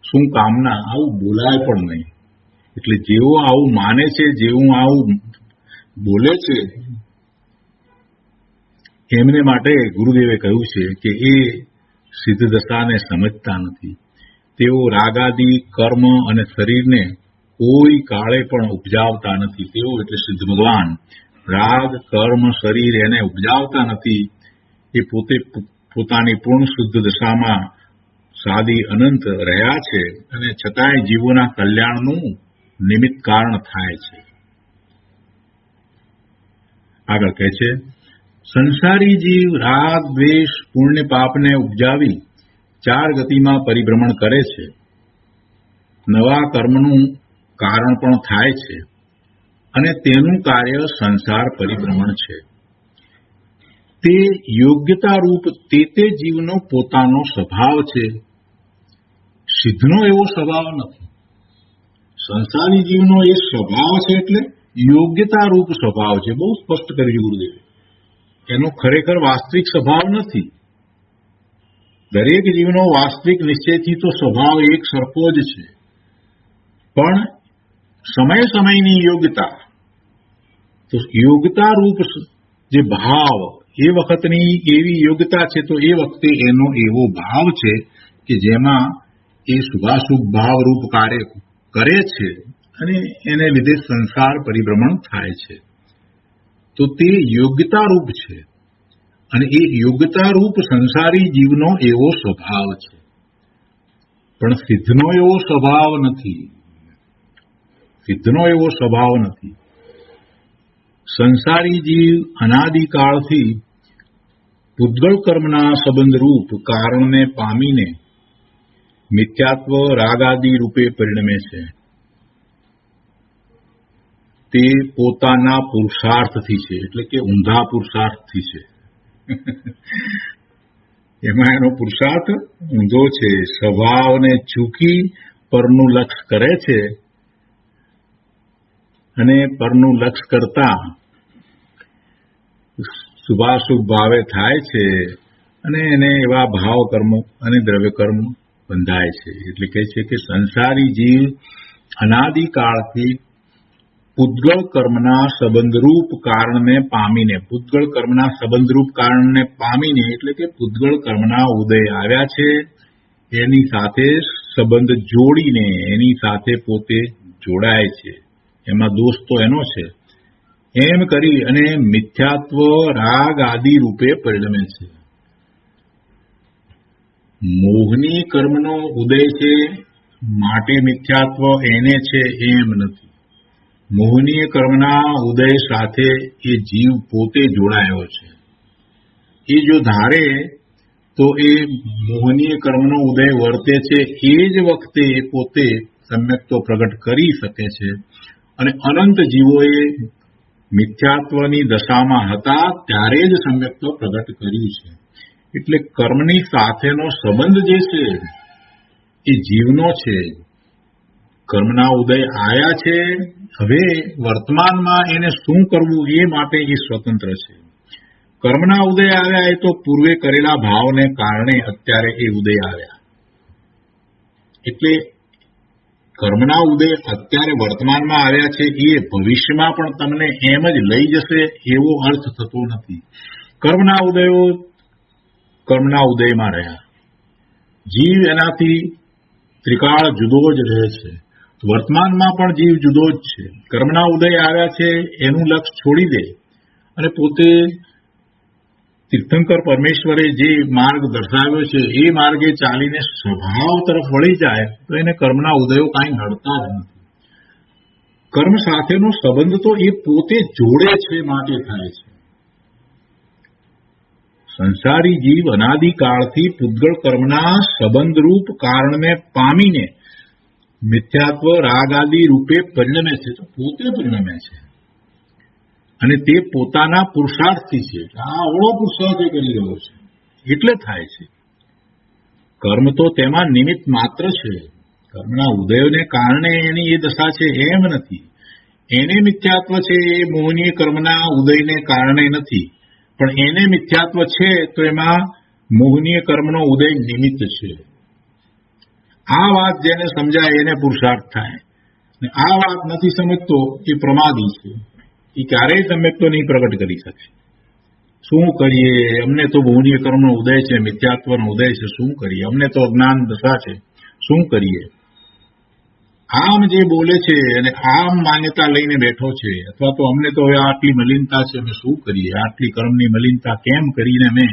શું કામના, આવું બોલાય પણ નહીં. એટલે જેવો આવું માને છે, જેવું આવું બોલે છે, એમને માટે ગુરુદેવે કહ્યું છે કે એ સિદ્ધ દશાને સમજતા નથી. તેઓ રાગાદી કર્મ અને શરીરને કોઈ કાળે પણ ઉપજાવતા નથી. તેઓ એટલે સિદ્ધ ભગવાન રાગ, કર્મ, શરીર એને ઉપજાવતા નથી. એ પોતે પોતાની પૂર્ણ શુદ્ધ દશામાં સાદી અનંત રહ્યા છે, અને છતાંય જીવોના કલ્યાણનું નિમિત્ત કારણ થાય છે. આગળ કહે છે, સંસારી જીવ રાગ, દ્વેષ, પુણ્ય, પાપને ઉપજાવી 4 ગતિમાં પરિભ્રમણ કરે છે. નવા કર્મનું કારણ પણ થાય છે, અને તેનું કાર્ય સંસાર પરિભ્રમણ છે. તે યોગ્યતા રૂપ તે જીવનો પોતાનો સ્વભાવ છે. સિદ્ધનો એવો સ્વભાવ નથી. સંસારી જીવનો એ સ્વભાવ છે, એટલે યોગ્યતા રૂપ સ્વભાવ છે. બહુ સ્પષ્ટ કર્યું ગુરુદેવે. એનો ખરેખર વાસ્તવિક સ્વભાવ નથી. દરેક જીવનો વાસ્તવિક નિશ્ચયથી તો સ્વભાવ એક સરખો જ છે, પણ સમયની યોગ્યતા, તો યોગ્યતા રૂપ જે ભાવ એ વખતની એવી યોગ્યતા છે, તો એ વખતે એનો એવો ભાવ છે કે જેમાં એ શુભાશુભ ભાવરૂપ કાર્ય કરે છે અને એને લીધે સંસાર પરિભ્રમણ થાય છે. તો તે યોગ્યતારૂપ છે અને એ યોગ્યતારૂપ સંસારી જીવનો એવો સ્વભાવ છે. પણ સિદ્ધનો એવો સ્વભાવ નથી. સિદ્ધનો એવો સ્વભાવ નથી. સંસારી જીવ અનાદિકાળથી પૂતગળ કર્મના સંબંધરૂપ કારણને પામીને મિથ્યાત્વ રાગાદિ રૂપે પરિણમે છે. તે પોતાના પુરુષાર્થથી છે, એટલે કે ઊંધા પુરુષાર્થથી છે. એમાં એનો પુરુષાર્થ ઊંધો છે. સ્વભાવને ચૂકી પરનું લક્ષ કરે છે અને પરનું લક્ષ કરતા શુભાશુભ ભાવે થાય છે અને એને એવા ભાવ કર્મો અને દ્રવ્ય કર્મ બંધાય છે. એટલે કહે છે કે સંસારી જીવ અનાદિકાળથી પૂતગળ કર્મના સંબંધરૂપ કારણને પામીને, પૂતગળ કર્મના સંબંધરૂપ કારણને પામીને એટલે કે પૂતગળ કર્મના ઉદય આવ્યા છે એની સાથે સંબંધ જોડીને એની સાથે પોતે જોડાય છે. એમાં દોષ તો એનો છે. એમ કરી અને મિથ્યાત્વ રાગ આદિ રૂપે પરિણમે છે. મોહની કર્મનો ઉદય છે માટે મિથ્યાત્વ એને છે એમ નથી. મોહનીય કર્મના ઉદય સાથે એ જીવ પોતે જોડાયો છે. એ જો ધારે તો એ મોહનીય કર્મનો ઉદય વર્તે છે એ જ વખતે એ પોતે સમ્યક્તો પ્રગટ કરી શકે છે. અને અનંત જીવોએ મિથ્યાત્વની દશામાં હતા ત્યારે જ સમ્યક્તો પ્રગટ કર્યું છે. એટલે કર્મની સાથેનો સંબંધ જે છે એ જીવનો છે. કર્મના ઉદય આયા છે, હવે વર્તમાનમાં એને શું કરવું એ માટે એ સ્વતંત્ર છે. કર્મના ઉદય આવ્યા એ તો પૂર્વે કરેલા ભાવને કારણે અત્યારે એ ઉદય આવ્યા. એટલે કર્મના ઉદય અત્યારે વર્તમાનમાં આવ્યા છે એ ભવિષ્યમાં પણ તમને એમ જ લઈ જશે એવો અર્થ થતો નથી. કર્મના ઉદયો કર્મના ઉદયમાં રહ્યા. જીવ એનાથી ત્રિકાળ જુદો જ રહે છે. વર્તમાનમાં પણ જીવ જુદો જ છે. કર્મના ઉદય આવ્યા છે એનું લક્ષ છોડી દે અને પોતે તીર્થંકર પરમેશ્વરે જે માર્ગ દર્શાવ્યો છે એ માર્ગે ચાલીને સ્વભાવ તરફ વળી જાય તો એને કર્મના ઉદયો કાંઈ નડતા જ નથી. કર્મ સાથેનો સંબંધ તો એ પોતે જોડે છે માટે થાય છે. સંસારી જીવ અનાદિકાળથી પૂતગળ કર્મના સંબંધરૂપ કારણને પામીને મિથ્યાત્વ રાગ આદિ રૂપે પરિણમે છે. તો પોતે પરિણમે છે અને તે પોતાના પુરુષાર્થથી છે. આ અવળો પુરુષાર્થ કરી રહ્યો છે એટલે થાય છે. કર્મ તો તેમાં નિમિત્ત માત્ર છે. કર્મના ઉદયોને કારણે એની એ દશા છે એમ નથી. એને મિથ્યાત્વ છે એ મોહનીય કર્મના ઉદયને કારણે નથી, પણ એને મિથ્યાત્વ છે તો એમાં મોહનીય કર્મનો ઉદય નિમિત્ત છે. આ વાત જેને સમજાય એને પુરુષાર્થ થાય. આ વાત નથી સમજતો એ પ્રમાદી છે. એ ક્યારેય સમ્યક્તો નહીં પ્રગટ કરી શકે. શું કરીએ? અમને તો મોહનીય કર્મનો ઉદય છે, મિથ્યાત્વનો ઉદય છે, શું કરીએ? અમને તો અજ્ઞાન દશા છે, શું કરીએ? આમ જે બોલે છે અને આમ માન્યતા લઈને બેઠો છે, અથવા તો અમને તો હવે આટલી મલિનતા છે, અમે શું કરીએ? આટલી કર્મની મલિનતા કેમ કરીને અમે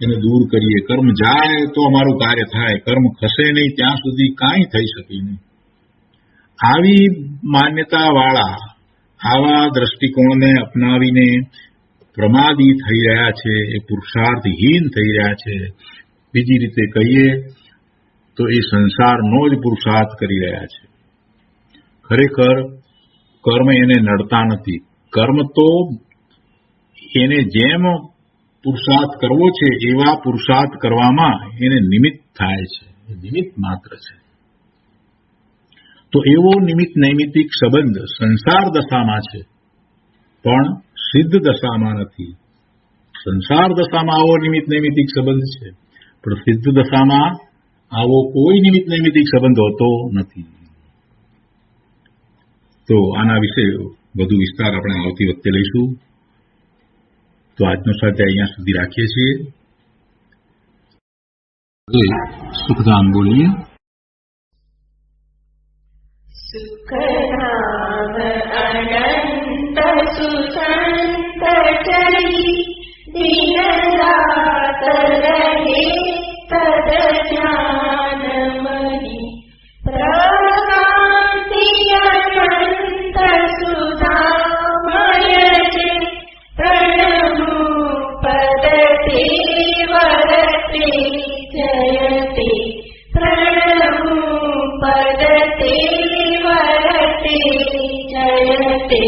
એને દૂર કરીએ? કર્મ જાય તો અમારું કાર્ય થાય, કર્મ ખસે નહીં ત્યાં સુધી કાંઈ થઈ શકે નહીં. આવી માન્યતાવાળા આવા દ્રષ્ટિકોણને અપનાવીને પ્રમાદી થઈ રહ્યા છે, એ પુરુષાર્થહીન થઈ રહ્યા છે. બીજી રીતે કહીએ તો એ સંસારનો જ પુરુષાર્થ કરી રહ્યા છે. ખરેખર કર્મ એને નડતા નથી. કર્મ તો એને જેમ પુરુષાર્થ કરવો છે એવા પુરુષાર્થ કરવામાં એને નિમિત્ત થાય છે. એ નિમિત્ત માત્ર છે. તો એવો નિમિત્ત નૈમિત્તિક સંબંધ સંસાર દશામાં છે પણ સિદ્ધ દશામાં નથી. સંસાર દશામાં આવો નિમિત્ત નૈમિત્તિક સંબંધ છે પણ સિદ્ધ દશામાં આવો કોઈ નિમિત્ત નૈમિત્તિક સંબંધ હોતો નથી. તો આના વિશે વધુ વિસ્તાર આપણે આવતી વખતે લઈશું. તો આજનો સ્વાધ્યાય અહીંયા સુધી રાખીએ છીએ. સુખધામ બોલીએ. સુખધામ અનંત સુસંત ચરી દિન રાત રહે તદ જ્ઞાન મની પ્રકાંતિ અનંત સુધામય છે પ્રણમુ પદ તે વરતે જયતે પ્રણમુ પદ તે વરતે જયતે